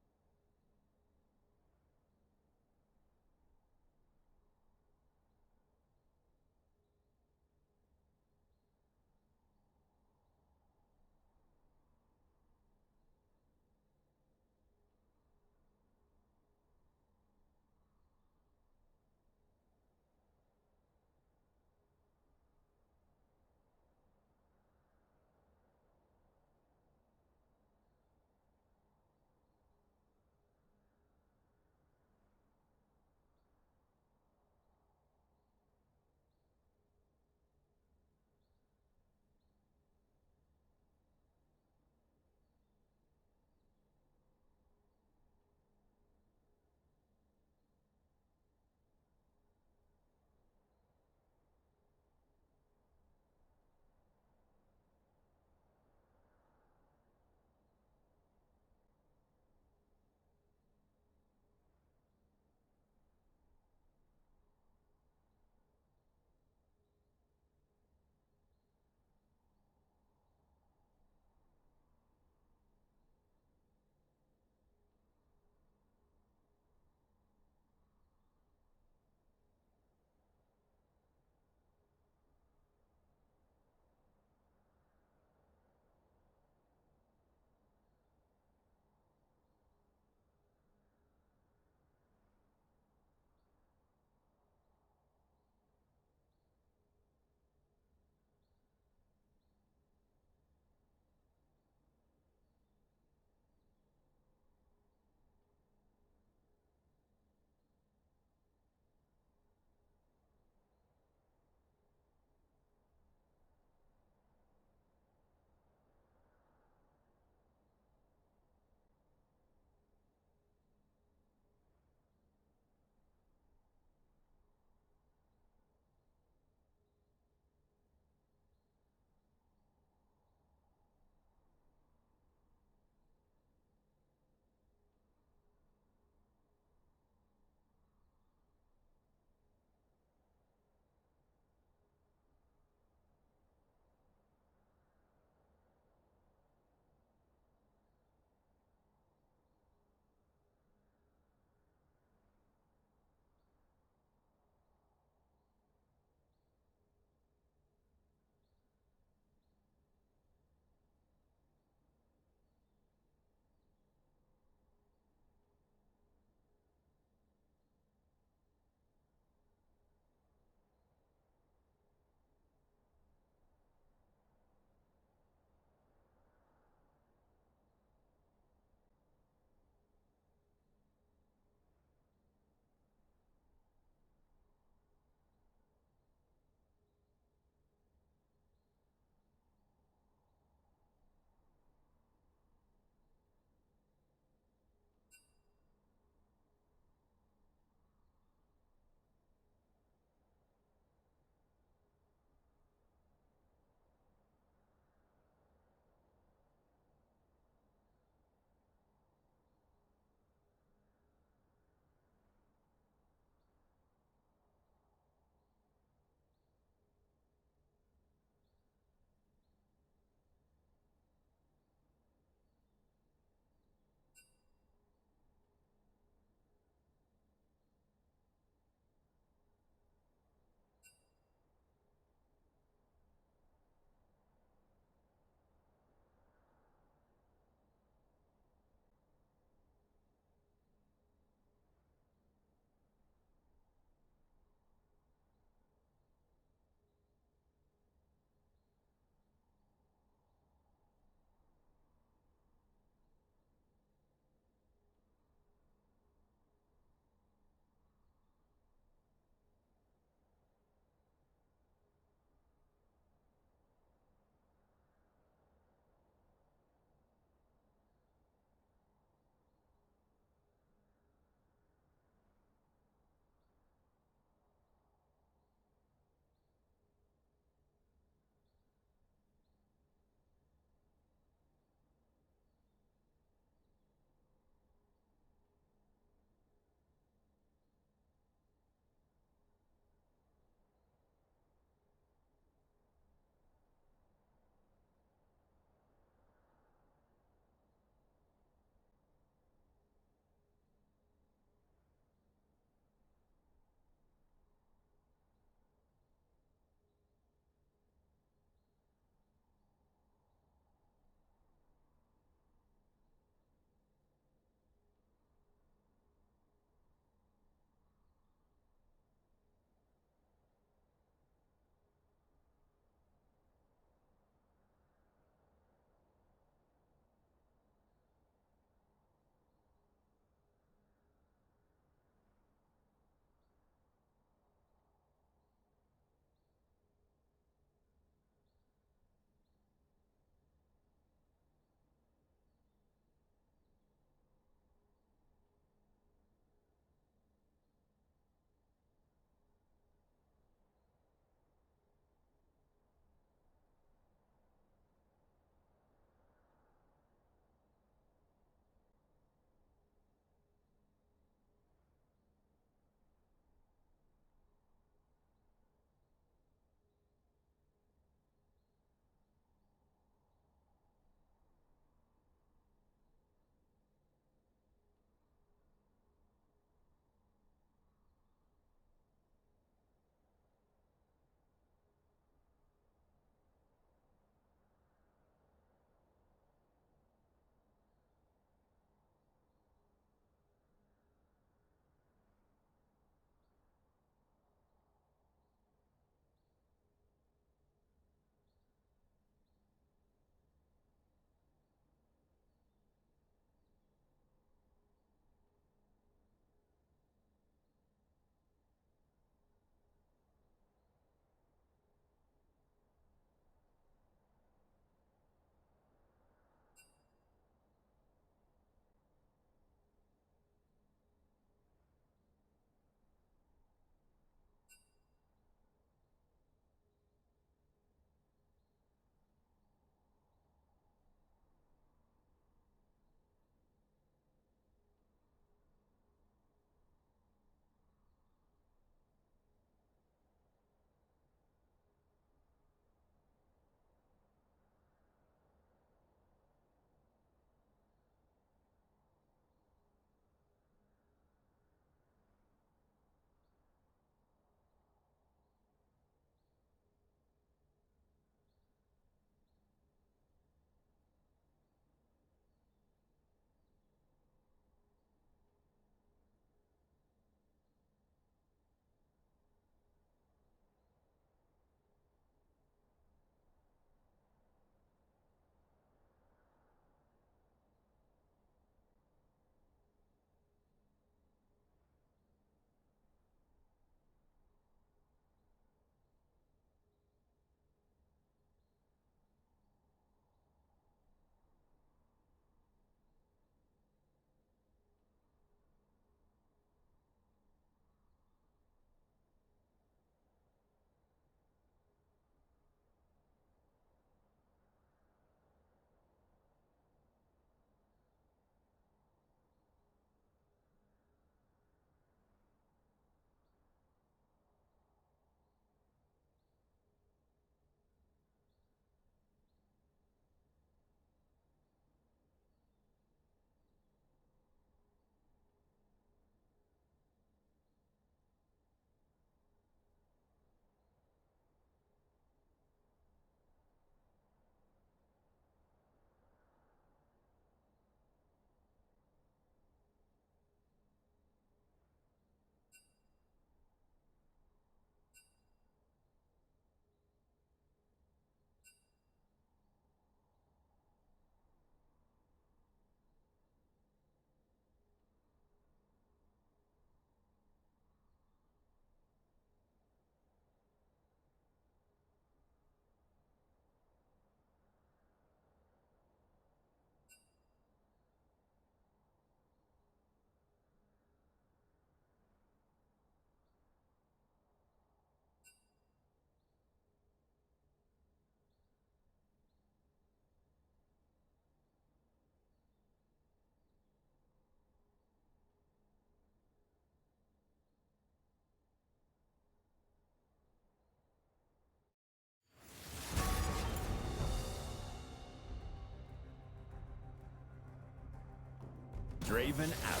Draven out.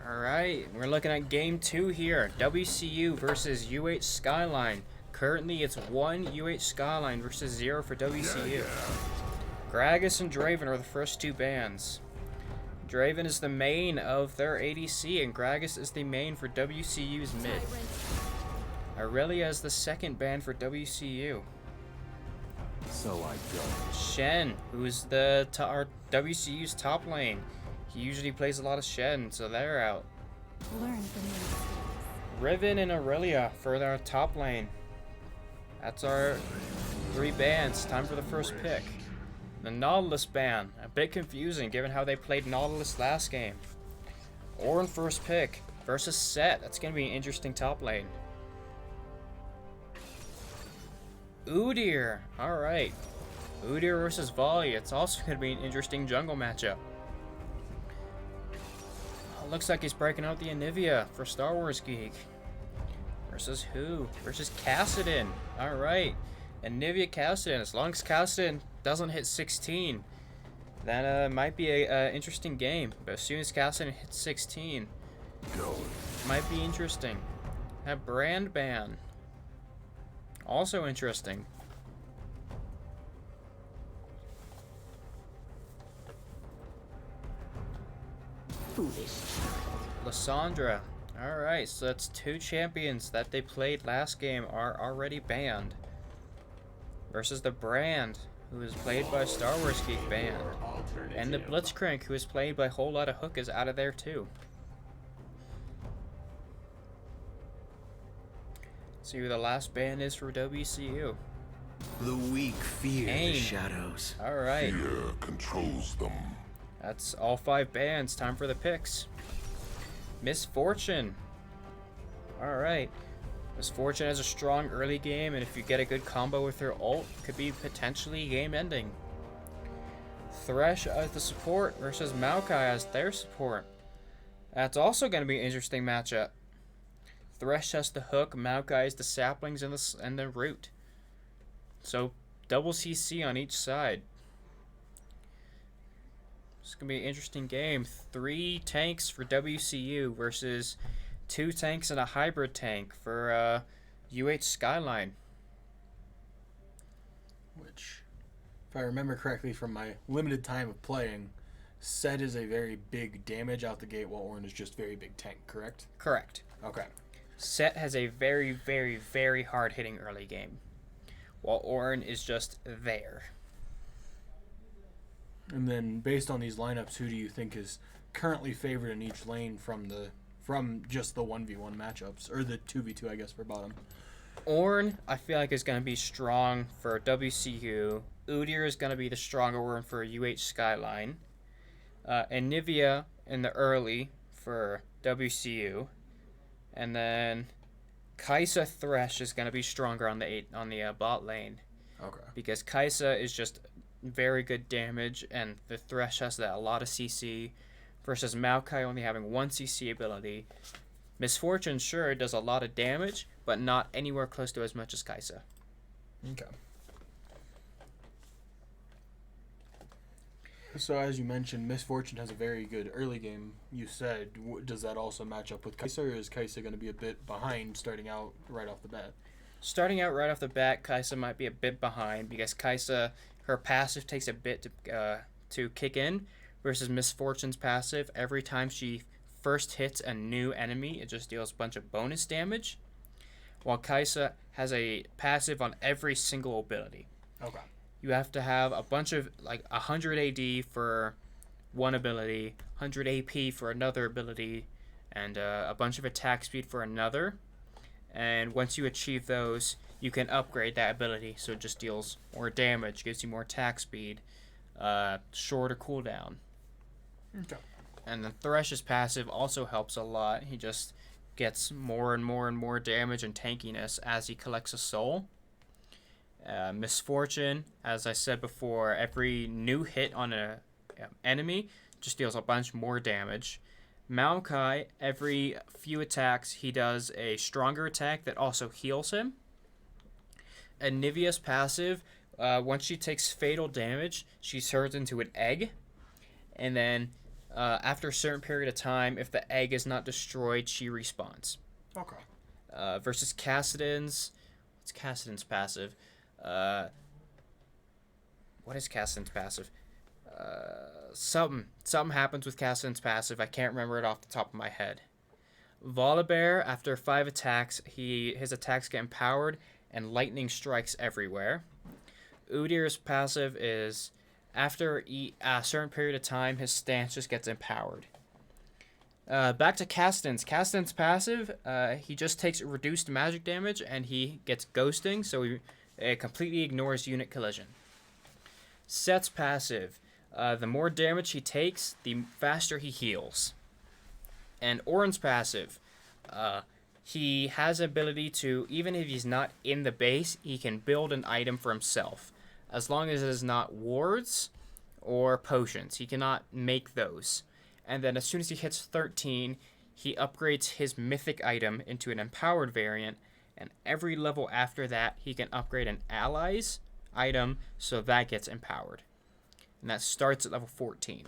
Alright, we're looking at game 2 here. WCU versus UH Skyline. Currently it's 1 UH Skyline versus 0 for WCU. Gragas and Draven are the first two bans. Draven is the main of their ADC, and Gragas is the main for WCU's mid. Aurelia is the second ban for WCU. So I go. Shen, who's the our WCU's top lane. He usually plays a lot of Shen, so they're out. Learn from your mistakes. Riven and Aurelia for their top lane. That's our 3 bans. Time for the first pick. The Nautilus ban. A bit confusing given how they played Nautilus last game. Ornn first pick versus Set. That's going to be an interesting top lane. Udyr. Alright. Udyr versus Volley. It's also going to be an interesting jungle matchup. Looks like he's breaking out the Anivia for Star Wars Geek. Versus who? Versus Kassadin. Alright. Anivia Kassadin. As long as Kassadin doesn't hit 16, then might be a interesting game. But as soon as Kassadin hits 16, might be interesting. That brand ban. Also interesting. Foolish. Lysandra. Alright, so that's 2 champions that they played last game are already banned. Versus the Brand, who is played by Star Wars Geek banned. And the Blitzcrank, who is played by Whole Lotta Hook, is out of there too. See who the last ban is for WCU. The weak fear Aim. the shadows. Alright, Fear controls them. that's all 5 bans. Time for the picks. Misfortune. Alright. Misfortune has a strong early game, and if you get a good combo with her ult, could be potentially game ending. Thresh as the support versus Maokai as their support. That's also going to be an interesting matchup. Thresh has the hook, Maokai is the saplings and the root. So double CC on each side. It's going to be an interesting game. 3 tanks for WCU versus 2 tanks and a hybrid tank for UH Skyline. Which, if I remember correctly from my limited time of playing, Set is a very big damage out the gate, while Ornn is just very big tank, correct? Correct. Okay. Set has a very, very, very hard-hitting early game, while Ornn is just there. And then, based on these lineups, who do you think is currently favored in each lane from just the 1v1 matchups, or the 2v2, I guess, for bottom? Ornn, I feel like, is going to be strong for WCU. Udyr is going to be the stronger one for UH Skyline. Anivia in the early for WCU. And then Kai'Sa Thresh is going to be stronger on the bot lane. Okay. Because Kai'Sa is just very good damage, and the Thresh has a lot of CC, versus Maokai only having 1 CC ability. Misfortune, sure, does a lot of damage, but not anywhere close to as much as Kai'Sa. Okay. So, as you mentioned, Misfortune has a very good early game. You said, does that also match up with Kai'Sa, or is Kai'Sa going to be a bit behind starting out right off the bat? Starting out right off the bat, Kai'Sa might be a bit behind, because Kai'Sa, her passive takes a bit to kick in, versus Misfortune's passive, every time she first hits a new enemy, it just deals a bunch of bonus damage, while Kai'Sa has a passive on every single ability. Okay. You have to have a bunch of, 100 AD for one ability, 100 AP for another ability, and a bunch of attack speed for another. And once you achieve those, you can upgrade that ability, so it just deals more damage, gives you more attack speed, shorter cooldown. Okay. And the Thresh's passive also helps a lot. He just gets more and more and more damage and tankiness as he collects a soul. Misfortune, as I said before, every new hit on an enemy just deals a bunch more damage. Maokai, every few attacks, he does a stronger attack that also heals him. And Nivea's passive, once she takes fatal damage, she turns into an egg. And then After a certain period of time, if the egg is not destroyed, she respawns. Okay. Versus Kassadin's... What's Kassadin's passive? What is Kassadin's passive? Something happens with Kassadin's passive. I can't remember it off the top of my head. Volibear, after 5 attacks, his attacks get empowered and lightning strikes everywhere. Udyr's passive is after a certain period of time, his stance just gets empowered. Back to Kassadin's. Kassadin's passive, he just takes reduced magic damage and he gets ghosting, so he completely ignores unit collision. Set's passive, the more damage he takes, the faster he heals. And Orin's passive, he has ability to, even if he's not in the base, he can build an item for himself. As long as it is not wards or potions, he cannot make those. And then as soon as he hits 13, he upgrades his mythic item into an empowered variant, and every level after that, he can upgrade an ally's item, so that gets empowered. And that starts at level 14.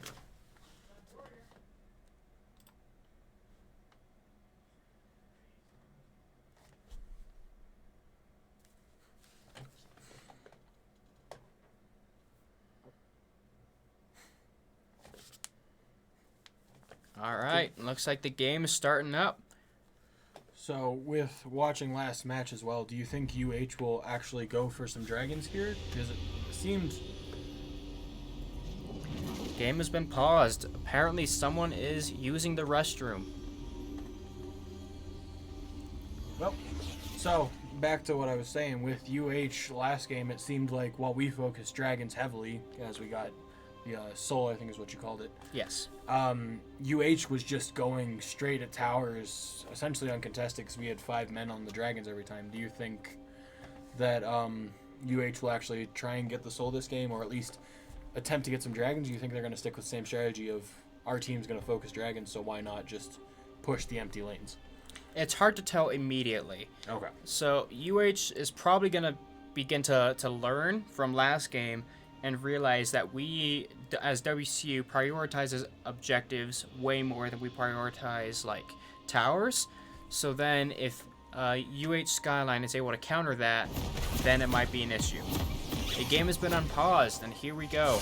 All right, looks like the game is starting up. So, with watching last match as well, do you think UH will actually go for some dragons here? Because it seems... Game has been paused. Apparently someone is using the restroom. Well, so, back to what I was saying. With UH last game, it seemed like while we focused dragons heavily, as we got the soul, I think is what you called it. Yes. UH was just going straight at towers, essentially uncontested, because we had 5 men on the dragons every time. Do you think that UH will actually try and get the soul this game, or at least attempt to get some dragons? Do you think they're going to stick with the same strategy of our team's going to focus dragons, so why not just push the empty lanes? It's hard to tell immediately. Okay. So UH is probably going to begin to learn from last game and realize that we, as WCU, prioritizes objectives way more than we prioritize, like, towers. So then if UH Skyline is able to counter that, then it might be an issue. The game has been unpaused, and here we go.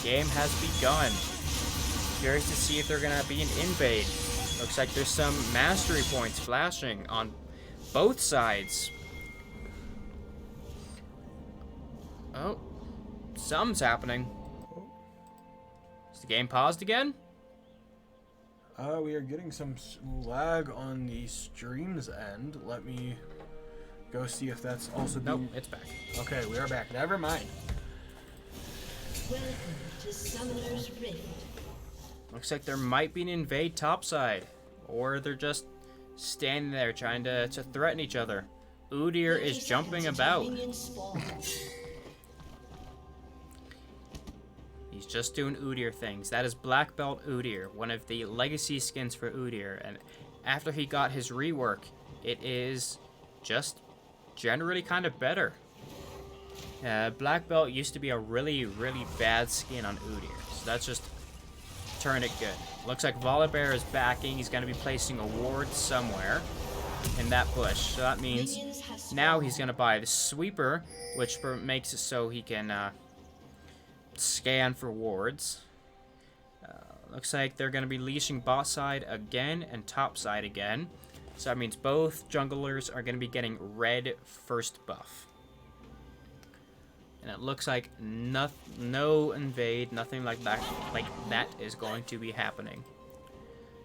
Game has begun. Curious to see if they're going to be an invade. Looks like there's some mastery points flashing on both sides. Oh. Something's happening. Is the game paused again? We are getting some lag on the stream's end. Let me go see if that's also Nope, it's back. Okay, we are back. Never mind. Welcome to Summoner's Rift. Looks like there might be an invade topside. Or they're just standing there trying to threaten each other. Udyr is jumping about. He's just doing Udyr things. That is Black Belt Udyr, one of the legacy skins for Udyr. And after he got his rework, it is just generally kind of better. Black Belt used to be a really, really bad skin on Udyr. So that's just turned it good. Looks like Volibear is backing. He's going to be placing a ward somewhere in that bush. So that means now he's going to buy the Sweeper, which makes it so he can... scan for wards. Looks like they're going to be leashing bot side again and top side again. So that means both junglers are going to be getting red first buff. And it looks like no invade, nothing like that is going to be happening.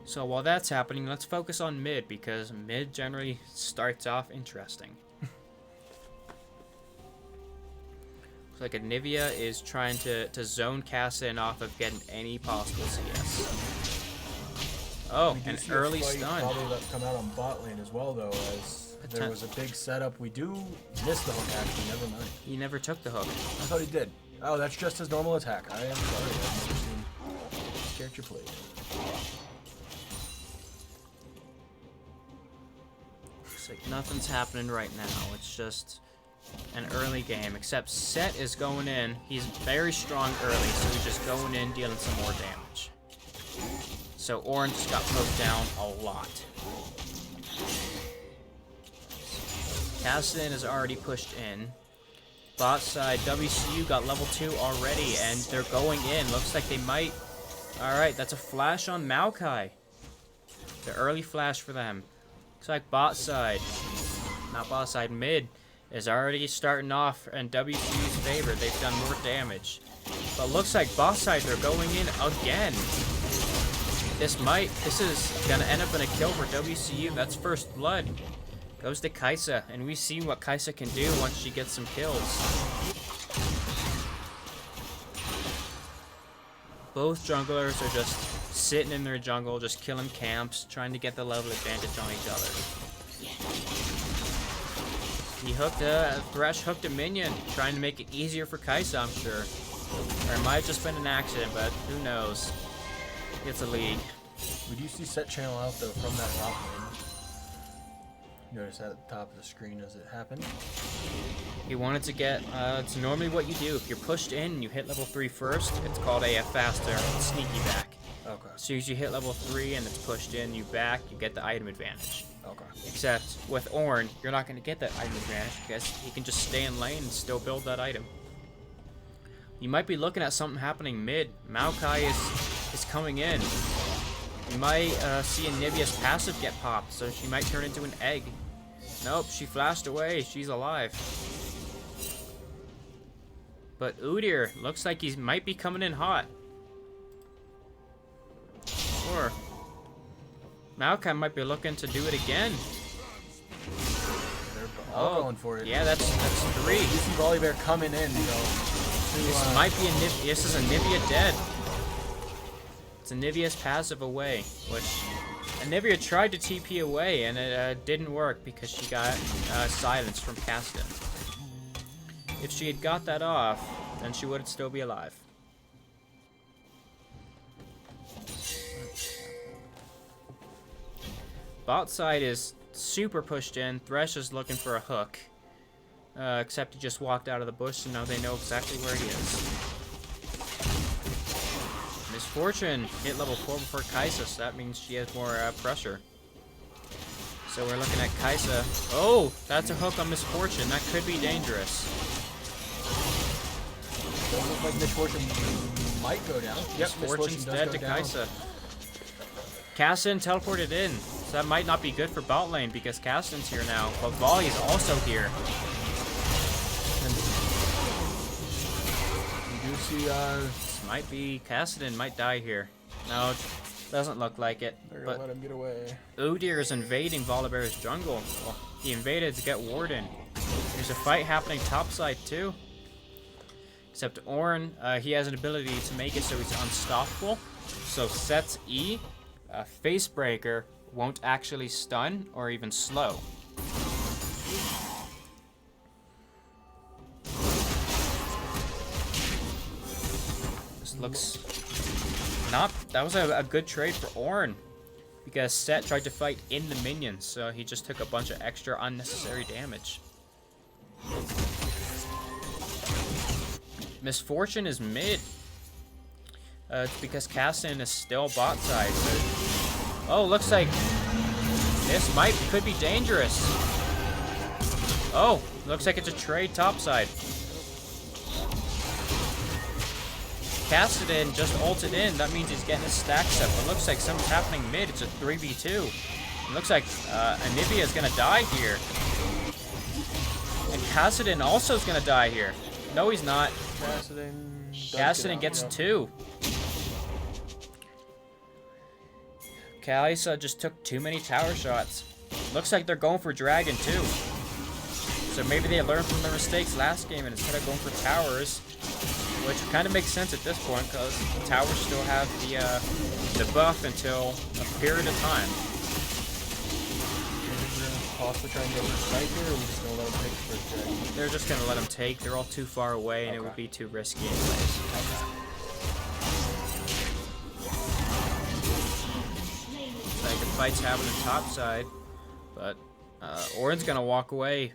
So while that's happening, let's focus on mid, because mid generally starts off interesting. Like Anivia is trying to zone Kassadin off of getting any possible CS. Oh, an early stun. Probably let come out on bot lane as well, though, as there was a big setup. We do miss the hook, actually. Never mind. He never took the hook. I thought he did. Oh, that's just his normal attack. I am sorry. I've never seen this character played. Looks like nothing's happening right now. It's just an early game, except Set is going in. He's very strong early, so he's just going in, dealing some more damage. So Orange just got poked down a lot. Kassadin is already pushed in. Bot side, WCU got level 2 already, and they're going in. Looks like they might... Alright, that's a flash on Maokai. The early flash for them. Looks like bot side, not bot side, mid, is already starting off in WCU's favor. They've done more damage. But looks like bot side, they're going in again. This is gonna end up in a kill for WCU. That's first blood. Goes to Kaisa, and we see what Kaisa can do once she gets some kills. Both junglers are just sitting in their jungle, just killing camps, trying to get the level advantage on each other. He hooked Thresh hooked a minion, trying to make it easier for Kaisa, I'm sure. Or it might have just been an accident, but who knows. It's a league. We do see set channel out though from that top lane. Notice that at the top of the screen as it happened. He wanted to get, it's normally what you do. If you're pushed in and you hit level 3 first, it's called a faster sneaky back. Okay. As soon as you hit level 3 and it's pushed in, you back, you get the item advantage. Okay. Except with Ornn, you're not going to get that item advantage because he can just stay in lane and still build that item. You might be looking at something happening mid. Maokai is coming in. You might see Anivia's passive get popped, so she might turn into an egg. Nope, she flashed away. She's alive. But Udyr looks like he might be coming in hot. Or Maokai might be looking to do it again. They're all going for it. Yeah, that's 3. You see Volibear coming in, so This might be Anivia. This is Anivia dead. It's Anivia's passive away, which Anivia tried to TP away and it didn't work because she got silenced from Kassadin. If she had got that off, then she would still be alive. Bot side is super pushed in. Thresh is looking for a hook. Except he just walked out of the bush, so now they know exactly where he is. Misfortune hit level 4 before Kaisa, so that means she has more pressure. So we're looking at Kaisa. Oh, that's a hook on Misfortune. That could be dangerous. does look like Misfortune might go down. Yep, Misfortune's dead to down. Kaisa. Kassadin teleported in, so that might not be good for bot lane because Kassadin's here now, but Volley is also here. You do see, This might be Kassadin might die here. No, it doesn't look like it. they're gonna let him get away. Udyr is invading Volibear's jungle. Well, he invaded to get Warden. There's a fight happening topside too. Except Ornn, he has an ability to make it so he's unstoppable. So sets E, Facebreaker won't actually stun or even slow. This looks not. That was a good trade for Ornn because Set tried to fight in the minions, so he just took a bunch of extra unnecessary damage. Misfortune is mid. It's because Kassadin is still bot side. So... Oh, looks like this could be dangerous. Oh, looks like it's a trade topside. Kassadin just ulted in. That means he's getting his stacks up. It looks like something's happening mid. It's a 3v2. It looks like Anivia is gonna die here. And Kassadin also is gonna die here. No, he's not. Kassadin gets 2. Kaisa just took too many tower shots. Looks like they're going for Dragon too. So maybe they learned from their mistakes last game and instead of going for towers, which kind of makes sense at this point because towers still have the buff until a period of time. Possibly try and go for Sniper, or we just gonna let him take the first Dragon? They're just gonna let them take. They're all too far away, and it would be too risky anyways. Like the fight's happening topside, but Ornn's gonna walk away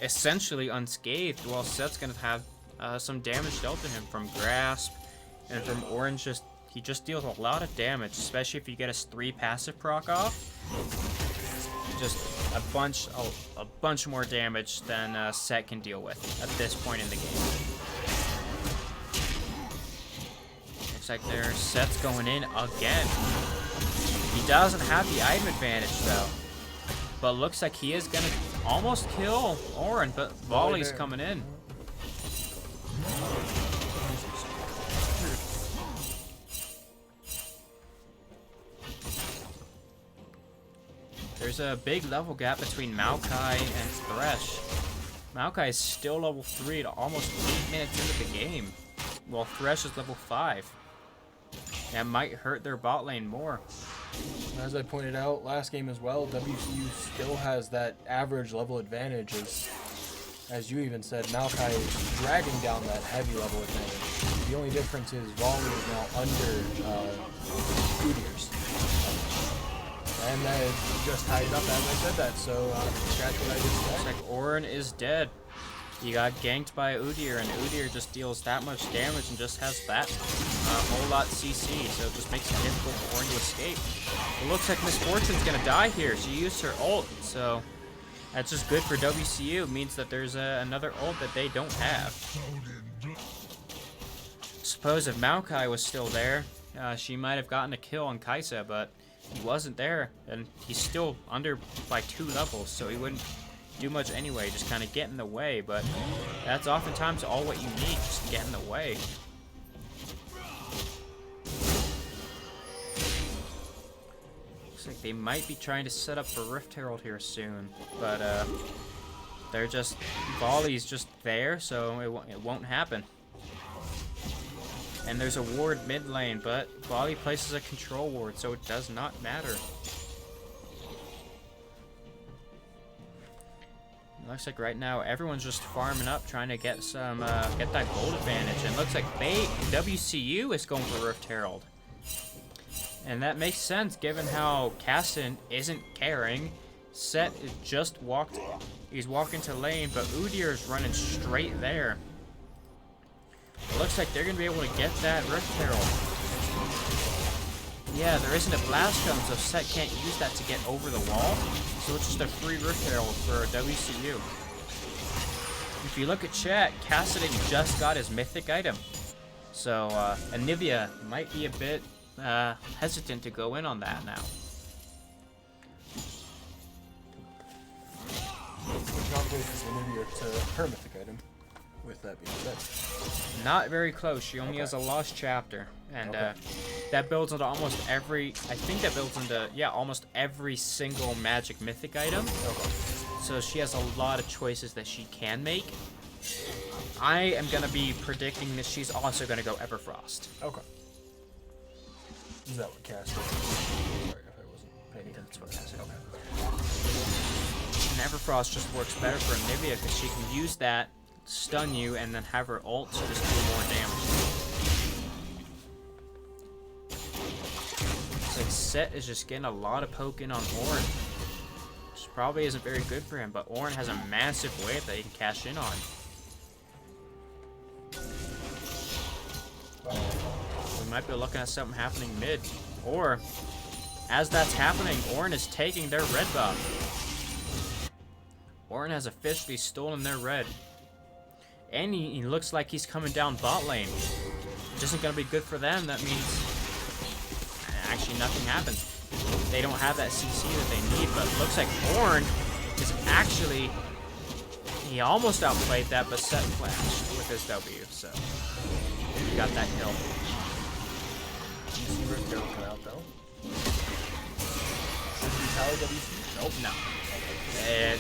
essentially unscathed, while Set's gonna have some damage dealt to him from Grasp and from Ornn. he just deals a lot of damage, especially if you get his 3 passive proc off. Just a bunch more damage than Set can deal with at this point in the game. Looks like their Set's going in again. He doesn't have the item advantage though, but looks like he is gonna almost kill Orin, but Volley's coming in. There's a big level gap between Maokai and Thresh. Maokai is still level 3 at almost 8 minutes into the game, while Thresh is level 5. That might hurt their bot lane more. As I pointed out last game as well, WCU still has that average level advantage. As you even said, Maokai is dragging down that heavy level advantage. The only difference is Volley is now under Udyr's. And that just tied it up as I said that, so that's what I just said. Looks like Orin is dead. He got ganked by Udyr, and Udyr just deals that much damage and just has that whole lot CC, so it just makes it difficult for Orin to escape. It looks like Miss Fortune's gonna die here. She used her ult, so that's just good for WCU. It means that there's another ult that they don't have. Suppose if Maokai was still there, she might have gotten a kill on Kaisa, but he wasn't there, and he's still under by 2 levels, so he wouldn't do much anyway, just kind of get in the way, but that's oftentimes all what you need, just get in the way. Looks like they might be trying to set up for Rift Herald here soon, but they're just, Volley's just there, so it won't happen. And there's a ward mid lane, but Volley places a control ward, so it does not matter. Looks like right now everyone's just farming up, trying to get some get that gold advantage. And looks like WCU is going for Rift Herald, and that makes sense given how Caston isn't caring. Set is just walked. He's walking to lane, but Udyr is running straight there. It looks like they're gonna be able to get that Rift Herald. Yeah, there isn't a blast cone, so Set can't use that to get over the wall. So it's just a free Rift Herald for WCU. If you look at chat, Cassidy just got his mythic item. So Anivia might be a bit hesitant to go in on that now. Not close to Anivia to her mythic item, with that being said. Not very close. She only has a lost chapter. And that builds into almost every, I think that builds into, yeah, almost every single magic mythic item. So she has a lot of choices that she can make. I am going to be predicting that she's also going to go Everfrost. Okay. Is that what Cass did? Sorry if I wasn't paying attention. That's what Cass did. Okay. And Everfrost just works better for Anivia because she can use that, stun you, and then have her ult to just do more damage. Like Set is just getting a lot of poke in on Orin, which probably isn't very good for him, but Orin has a massive wave that he can cash in on. We might be looking at something happening mid, or as that's happening, Orin is taking their red buff. Orin has officially stolen their red, and he looks like he's coming down bot lane, which isn't going to be good for them. That means actually nothing happens. They don't have that CC that they need, but it looks like Orin is actually, he almost outplayed that, but Set flashed with his W, so he got that kill. Did you see Rift Herald come out though? Should we tower WC? Nope. No. And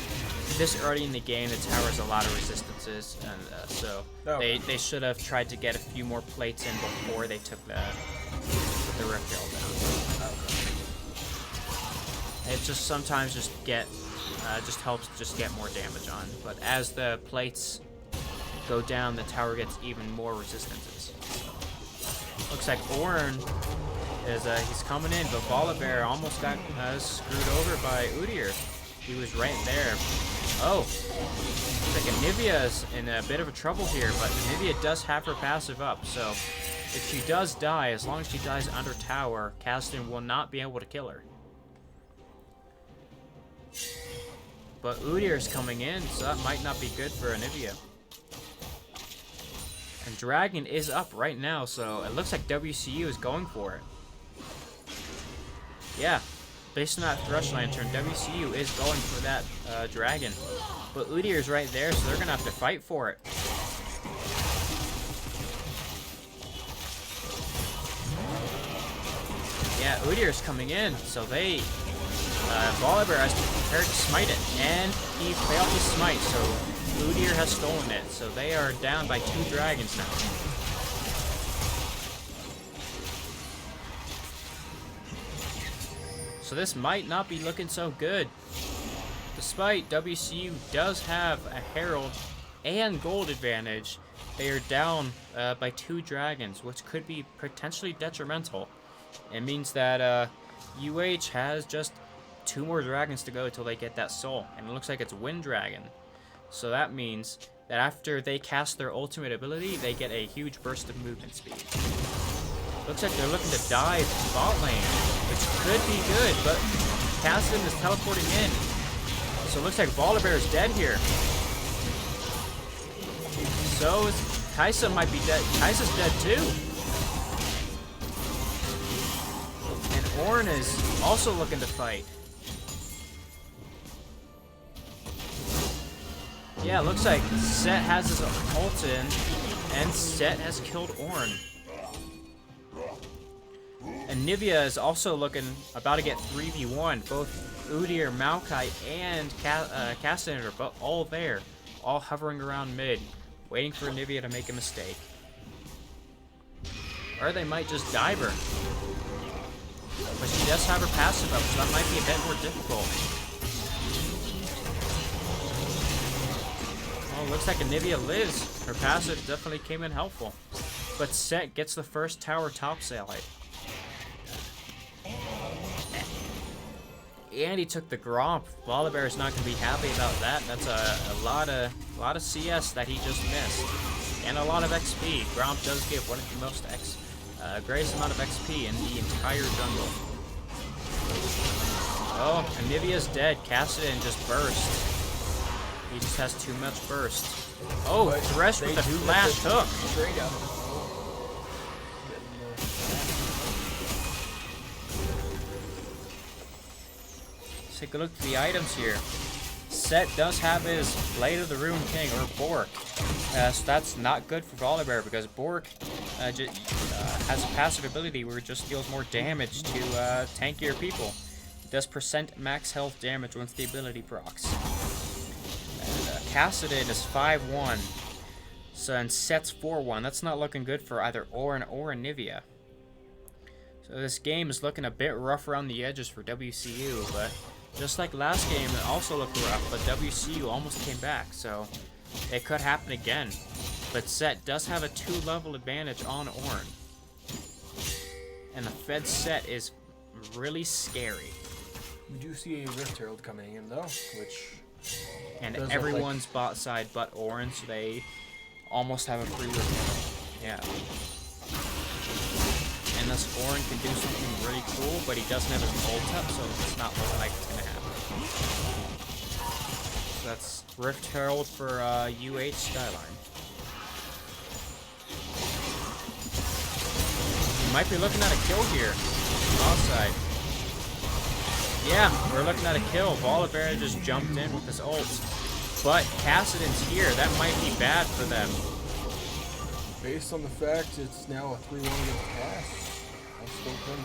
this early in the game, the tower has a lot of resistances, and so they should have tried to get a few more plates in before they took the Rift Herald down. It just sometimes just helps just get more damage on. But as the plates go down, the tower gets even more resistances. So, looks like Orin is he's coming in, but Volibear almost got screwed over by Udyr. He was right there. Oh, looks like Anivia's in a bit of a trouble here, but Anivia does have her passive up, so if she does die, as long as she dies under tower, Kassadin will not be able to kill her. But Udyr is coming in, so that might not be good for Anivia. And Dragon is up right now, so it looks like WCU is going for it. Yeah, based on that Thrush Lantern, WCU is going for that Dragon. But Udyr is right there, so they're going to have to fight for it. Yeah, Udyr is coming in, so they... Volibear has to be prepared to smite it, and he failed to smite, so Udyr has stolen it. So they are down by 2 dragons now. So this might not be looking so good. Despite WCU does have a Herald and Gold advantage, they are down by 2 dragons, which could be potentially detrimental. It means that UH has just 2 more dragons to go until they get that soul, and it looks like it's Wind Dragon. So that means that after they cast their ultimate ability, they get a huge burst of movement speed. Looks like they're looking to dive bot lane, which could be good, but Kassadin is teleporting in. So it looks like Volibear is dead here. So Kai'Sa might be dead. Kai'Sa's dead too. And Ornn is also looking to fight. Yeah, looks like Set has his ult in, and Set has killed Ornn. And Nivea is also about to get 3v1. Both Udyr, Maokai, and Kassadin are all there, all hovering around mid, waiting for Nivea to make a mistake. Or they might just dive her. But she does have her passive up, so that might be a bit more difficult. Oh, looks like Anivia lives. Her passive definitely came in helpful. But Set gets the first tower topsail. And he took the Gromp. Volibear is not going to be happy about that. That's a lot of CS that he just missed. And a lot of XP. Gromp does give one of the most greatest amount of XP in the entire jungle. Oh, Anivia's dead. Kassadin just burst. He just has too much burst. Oh, Thresh with a flash hook. Straight up. Let's take a look at the items here. Set does have his Blade of the Ruined King, or Bork. So that's not good for Volibear, because Bork has a passive ability where it just deals more damage to tankier people. It does percent max health damage once the ability procs. And Kassadin is 5-1. So, and Set's 4-1. That's not looking good for either Ornn or Anivia. So this game is looking a bit rough around the edges for WCU, but just like last game, it also looked rough, but WCU almost came back, so it could happen again. But Set does have a 2-level advantage on Ornn. And the Fed Set is really scary. We do see a Rift Herald coming in, though, which... And everyone's bot side but Ornn, so they almost have a free Rift Herald. Yeah. And this Ornn can do something really cool, but he doesn't have his ult up, so it's not looking like it's going to happen. So that's Rift Herald for UH Skyline. We might be looking at a kill here. Offside. Yeah, we're looking at a kill. Volibear just jumped in with his ult. But Kassadin's here. That might be bad for them. Based on the fact it's now a 3-1 against Cass, I still think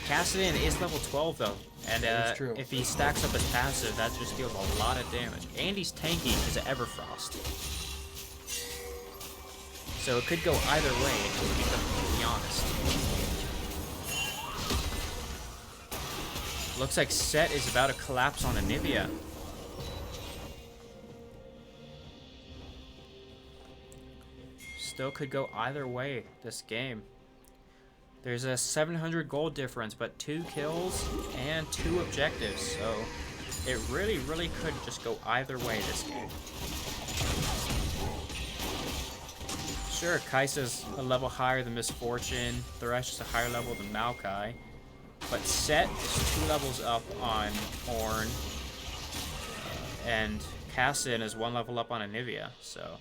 Kassadin is level 12 though, and true. if he stacks up his passive, that just deals a lot of damage. And he's tanky because of Everfrost. So it could go either way, to be completely honest. Looks like Set is about to collapse on Anivia. Still could go either way this game. There's a 700 gold difference, but 2 kills and 2 objectives, so it really, really could just go either way this game. Sure, Kaisa's a level higher than Misfortune, Thresh is a higher level than Maokai, but Set is 2 levels up on Ornn, and Kassadin is 1 level up on Anivia, so...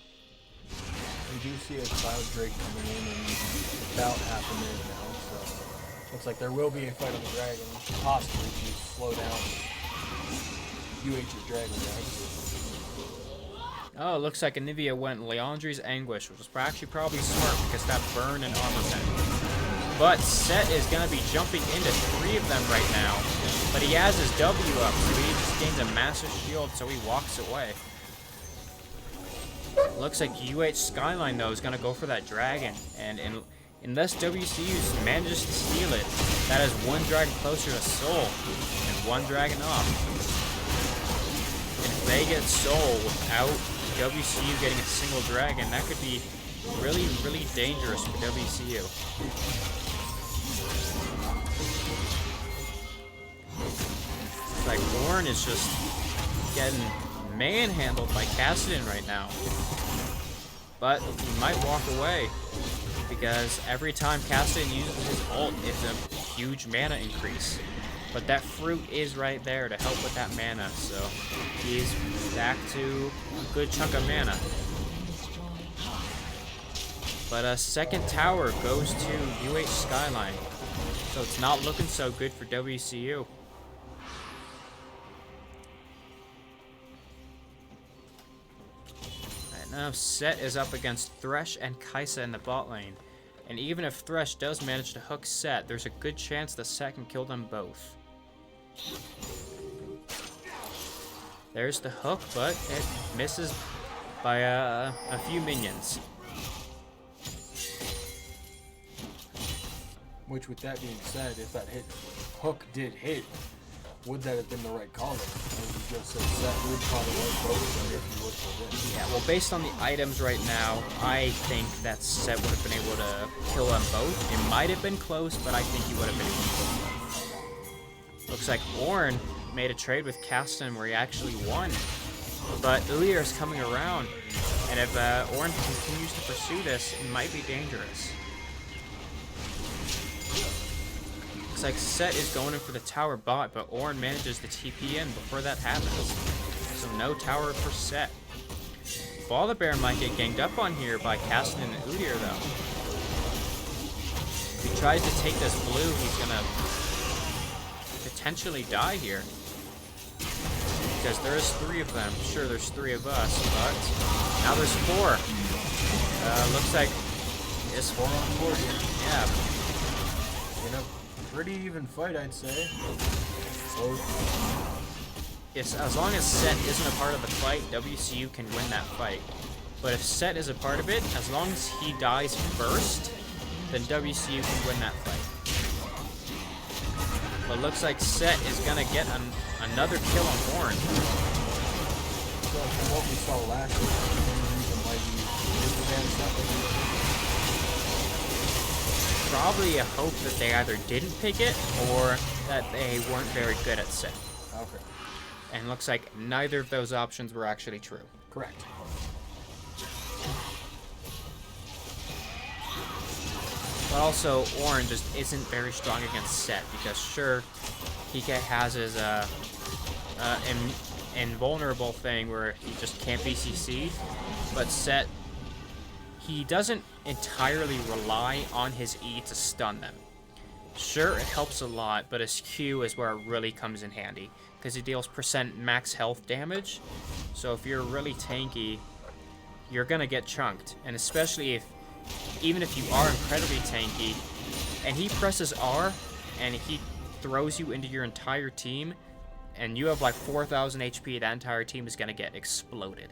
We do see a Cloud Drake coming in about half a minute now, so looks like there will be a fight on the dragon, possibly to slow down UH's dragon drag. Oh, it looks like Anivia went Leandri's Anguish, which was actually probably smart because that burn and armor pen. But Set is going to be jumping into 3 of them right now, but he has his W up, so he just gains a massive shield, so he walks away. Looks like Skyline, though, is going to go for that dragon, and unless WCU manages to steal it, that is 1 dragon closer to Soul, and 1 dragon off. And if they get Soul without WCU getting a single dragon, that could be really, really dangerous for WCU. It's like Ornn is just getting manhandled by Kassadin right now. But he might walk away, because every time Kassadin uses his ult, it's a huge mana increase. But that fruit is right there to help with that mana, so he's back to a good chunk of mana. But a second tower goes to Skyline, so it's not looking so good for WCU. Now Set is up against Thresh and Kaisa in the bot lane. And even if Thresh does manage to hook Set, there's a good chance that Set can kill them both. There's the hook, but it misses by a few minions. Which, with that being said, if that hook did hit, would that have been the right call? As you just said, Set would probably like both of them if he would have hit. Yeah, well, based on the items right now, I think that Set would have been able to kill them both. It might have been close, but I think he would have been able to kill them both. Looks like Ornn made a trade with Kassadin where he actually won. But Udyr is coming around, and if Ornn continues to pursue this, it might be dangerous. Looks like Set is going in for the tower bot, but Ornn manages to TP in before that happens. So no tower for Set. Volibear might get ganged up on here by Kassadin and Udyr, though. If he tries to take this blue, he's gonna potentially die here. Because there is 3 of them. Sure, there's 3 of us, but now there's 4. Looks like it's 4 on 4 here. Yeah. You know, pretty even fight, I'd say. So, As long as Set isn't a part of the fight, WCU can win that fight. But if Set is a part of it, as long as he dies first, then WCU can win that fight. But looks like Set is gonna get another kill on Ornn. So from what we saw last year, the reason why he disadvantaged that Probably a hope that they either didn't pick it or that they weren't very good at Set. Okay. And looks like neither of those options were actually true. Correct. But also, Ornn just isn't very strong against Set, because sure, he has his invulnerable thing where he just can't be CC'd, but Set, he doesn't entirely rely on his E to stun them. Sure, it helps a lot, but his Q is where it really comes in handy, because he deals % max health damage, so if you're really tanky, you're gonna get chunked, and especially even if you are incredibly tanky, and he presses R, and he throws you into your entire team, and you have like 4,000 HP, that entire team is going to get exploded.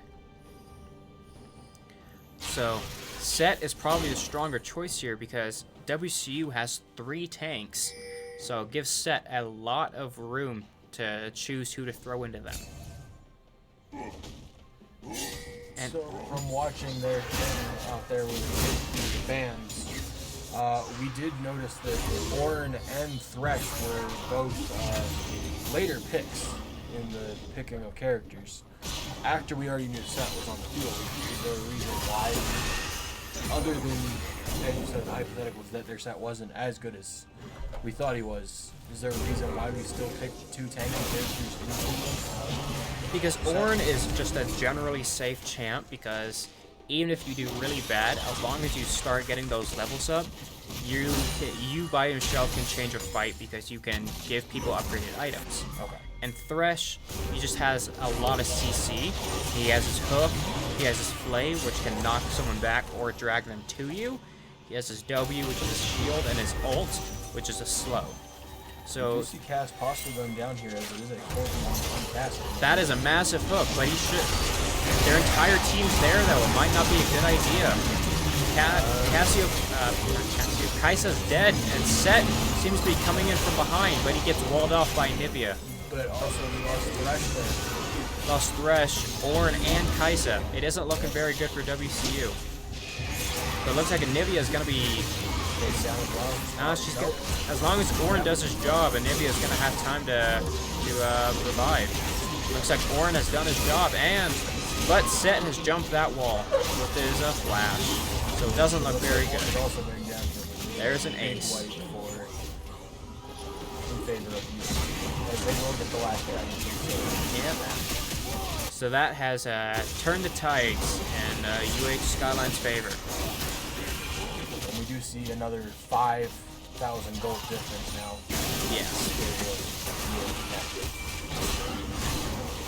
So, Set is probably the stronger choice here, because WCU has 3 tanks, so it gives Set a lot of room to choose who to throw into them. And so, from watching their thing out there with the fans, we did notice that Ornn and Thresh were both later picks in the picking of characters. After we already knew Set was on the field, is there a reason why other than, as you said, the hypotheticals that their set wasn't as good as we thought he was, is there a reason why we still picked 2 tanky characters? Because Ornn is just a generally safe champ, because even if you do really bad, as long as you start getting those levels up, you by yourself can change a fight because you can give people upgraded items. Okay. And Thresh, he just has a lot of CC. He has his hook, he has his flay, which can knock someone back or drag them to you. He has his W, which is his shield, and his ult, which is a slow. So you see Cass possibly going down here as it is a cold on Cass. that is a massive hook, but he should. Their entire team's there though. It might not be a good idea. Kai'Sa's dead, and Set seems to be coming in from behind, but he gets walled off by Anivia. But also we lost Thresh there. Lost Thresh, Ornn, and Kai'Sa. It isn't looking very good for WCU. But it looks like Anivia is going to be... Down as well. No, she's gonna, as long as Ornn does his job, Anivia is going to have time to revive. Looks like Ornn has done his job, but Set has jumped that wall with his flash. So it doesn't look very good. Also going down here. There's an ace. In favor of you. As they will get the last guy. Yeah. So that has turned the tides in UH Skyline's favor. And we do see another 5,000 gold difference now. Yes.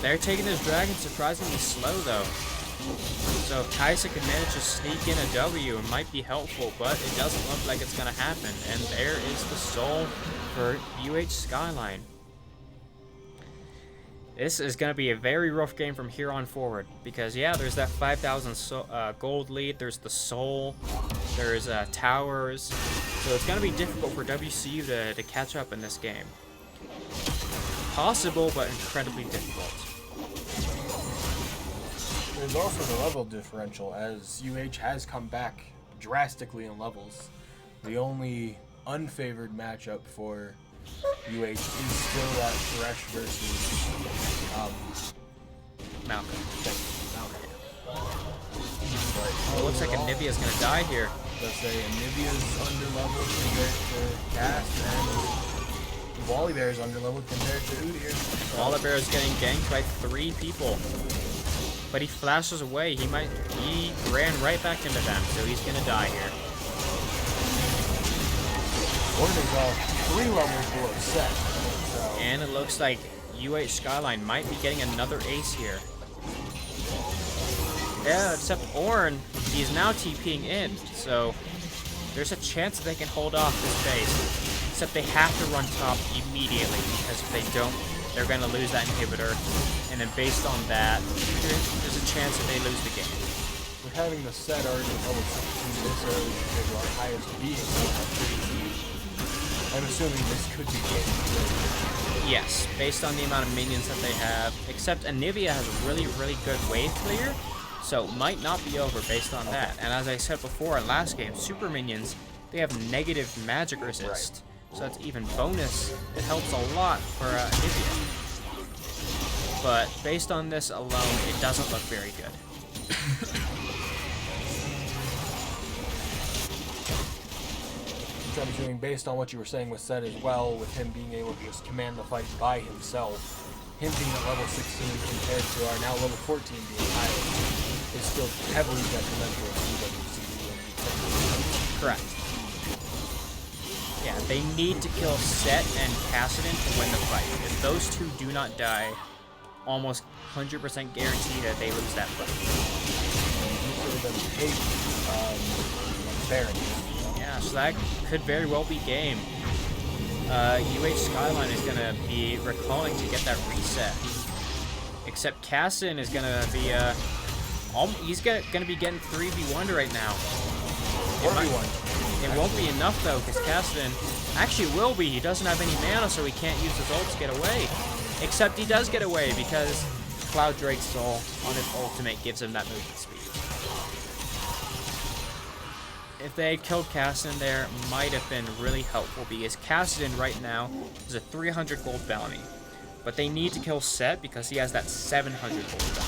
They're taking this dragon surprisingly slow though. So if Kai'Sa can manage to sneak in a W, it might be helpful, but it doesn't look like it's going to happen. And there is the soul for UH Skyline. This is going to be a very rough game from here on forward, because yeah, there's that 5,000 gold lead, there's the soul, there's towers, so it's going to be difficult for WCU to catch up in this game. Possible, but incredibly difficult. There's also the level differential, as UH has come back drastically in levels. The only unfavored matchup for UH is still that Thresh versus Malcolm. But It looks like overall, Anivia's going to die here. let's say Anivia's underleveled compared to Cass, and Volibear is underleveled compared to Udyr. Volibear is getting ganked by 3 people. But he flashes away. He ran right back into them, so he's going to die here. Ornn is off 3 levels below Set. So And it looks like UH Skyline might be getting another ace here. Yeah, except Ornn, he's now TPing in, so there's a chance that they can hold off this base. Except they have to run top immediately, because if they don't, they're going to lose that inhibitor. And then based on that, there's a chance that they lose the game. with having the Set already at level 16 this early compared to our highest being, I'm assuming this could be game. Yes, based on the amount of minions that they have. Except Anivia has a really, really good wave clear, so it might not be over based on that. And as I said before in last game, super minions, they have negative magic resist. So that's even bonus. It helps a lot for Anivia. But based on this alone, it doesn't look very good. Which I'm assuming, based on what you were saying with Set as well, with him being able to just command the fight by himself, him being at level 16 compared to our now level 14 being higher, is still heavily detrimental to WCU. Correct. Yeah, they need to kill Set and Kassadin to win the fight. If those two do not die, almost 100% guarantee that they lose that fight. Baron. Yeah, so that could very well be game. UH Skyline is going to be recalling to get that reset. Except Kassadin is going to be, he's going to be getting 3v1'd right now. 4v1. It won't be enough though, because Kassadin actually will be. He doesn't have any mana, so he can't use his ult to get away. Except he does get away because Cloud Drake's Soul on his ultimate gives him that movement speed. If they had killed Kassadin there, it might have been really helpful, because Kassadin right now is a 300 gold bounty. But they need to kill Set because he has that 700 gold bounty.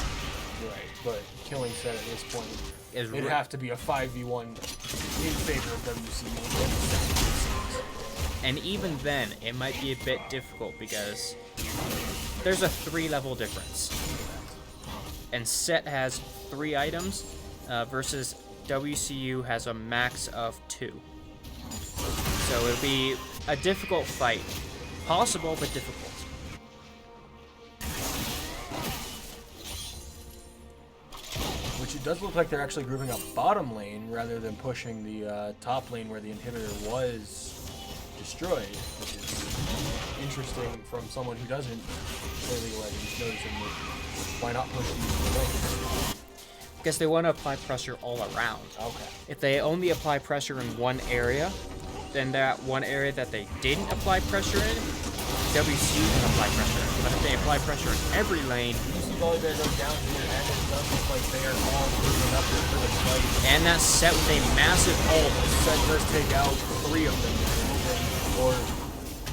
Right. but killing set at this point, Is it'd re- have to be a 5v1 in favor of WCU. against Set. And even then, it might be a bit difficult because there's a 3-level difference. And Set has 3 items versus WCU has a max of 2. So it'll be a difficult fight. Possible, but difficult. Which it does look like they're actually grouping up bottom lane rather than pushing the top lane where the inhibitor was destroyed, which is interesting from someone who doesn't play League of Legends, noticing that why not push these lanes? Because they want to apply pressure all around. Okay. If they only apply pressure in one area, then that one area that they didn't apply pressure in, WCU can apply pressure. But if they apply pressure in every lane, You see Volibear goes down here, and it does look like they are all moving up there for the fight. and that's Set with a massive ult. Set does take out 3 of them, or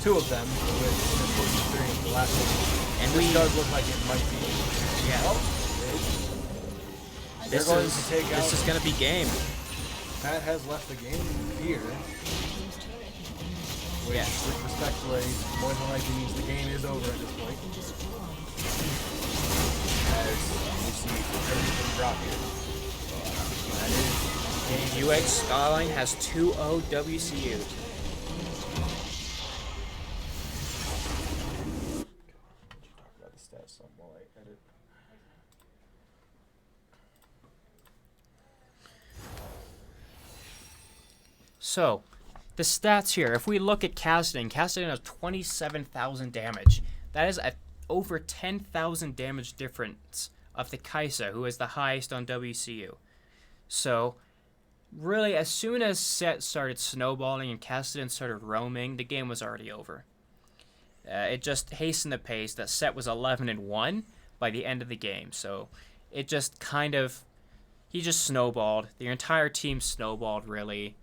2 of them, with the 3 of the last one. And This we, does look like it might be. yeah, Well, they're this going to take out. is gonna be game. Pat has left the game here. Which, Yeah. with respect to more than likely means the game is over at this point. As you see everything drop here. That is game UH Skyline has 2-0 WCU. Talk about the stats some while I edit. So, the stats here. If we look at Kassadin has 27,000 damage. That is a over 10,000 damage difference of the Kaisa, who is the highest on WCU. So, really, as soon as Set started snowballing and Kassadin started roaming, the game was already over. It just hastened the pace that Set was 11-1 by the end of the game. So, it just kind of, he just snowballed. The entire team snowballed, really.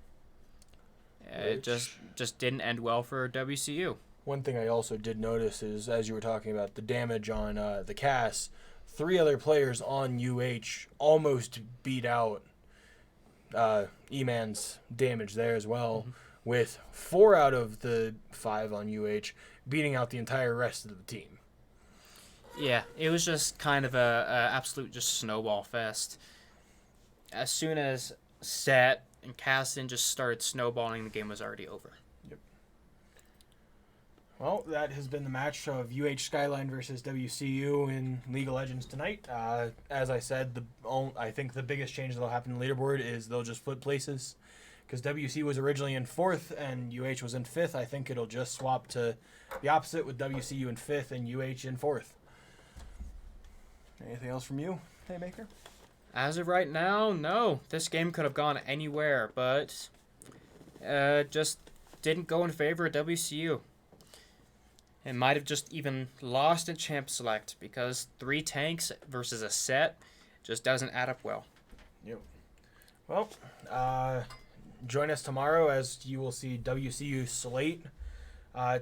It just didn't end well for WCU. One thing I also did notice is, as you were talking about the damage on the Cass, 3 other players on UH almost beat out E-Man's damage there as well, with 4 out of the 5 on UH beating out the entire rest of the team. Yeah, it was just kind of a absolute just snowball fest. As soon as Set and Kassadin just started snowballing, the game was already over. Well, that has been the match of UH Skyline versus WCU in League of Legends tonight. As I said, I think the biggest change that'll happen in the leaderboard is they'll just flip places. Because WC was originally in 4th and UH was in 5th. I think it'll just swap to the opposite with WCU in 5th and UH in 4th. Anything else from you, Haymaker? As of right now, no. This game could have gone anywhere, but just didn't go in favor of WCU. It might have just even lost in Champ Select because 3 tanks versus a Set just doesn't add up well. Yep. Well, join us tomorrow as you will see WCU Slate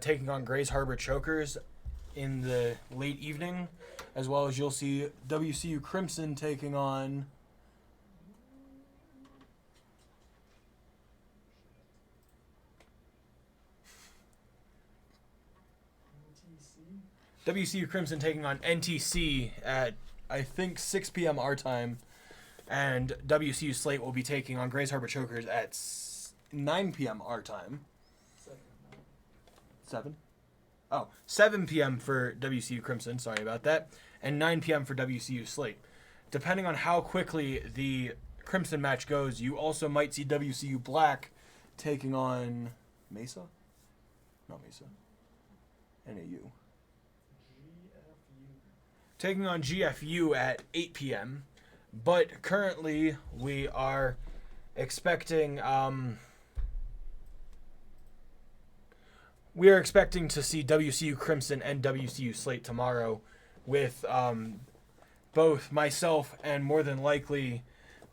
taking on Grays Harbor Chokers in the late evening, as well as you'll see WCU Crimson taking on WCU Crimson taking on NTC at, I think, 6 p.m. our time. And WCU Slate will be taking on Grays Harbor Chokers at 9 p.m. our time. 7? Oh, 7 p.m. for WCU Crimson. Sorry about that. And 9 p.m. for WCU Slate. Depending on how quickly the Crimson match goes, you also might see WCU Black taking on Mesa? Not Mesa. NAU. Taking on GFU at 8 p.m. But currently, we are expecting to see WCU Crimson and WCU Slate tomorrow, with both myself and more than likely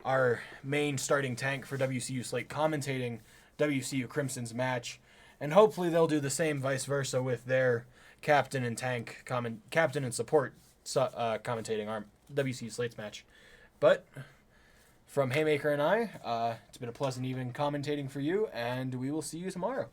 our main starting tank for WCU Slate commentating WCU Crimson's match, and hopefully they'll do the same vice versa with their captain and tank captain and support commentating our WCU Slate's match But from Haymaker and I, it's been a pleasant evening commentating for you, and we will see you tomorrow.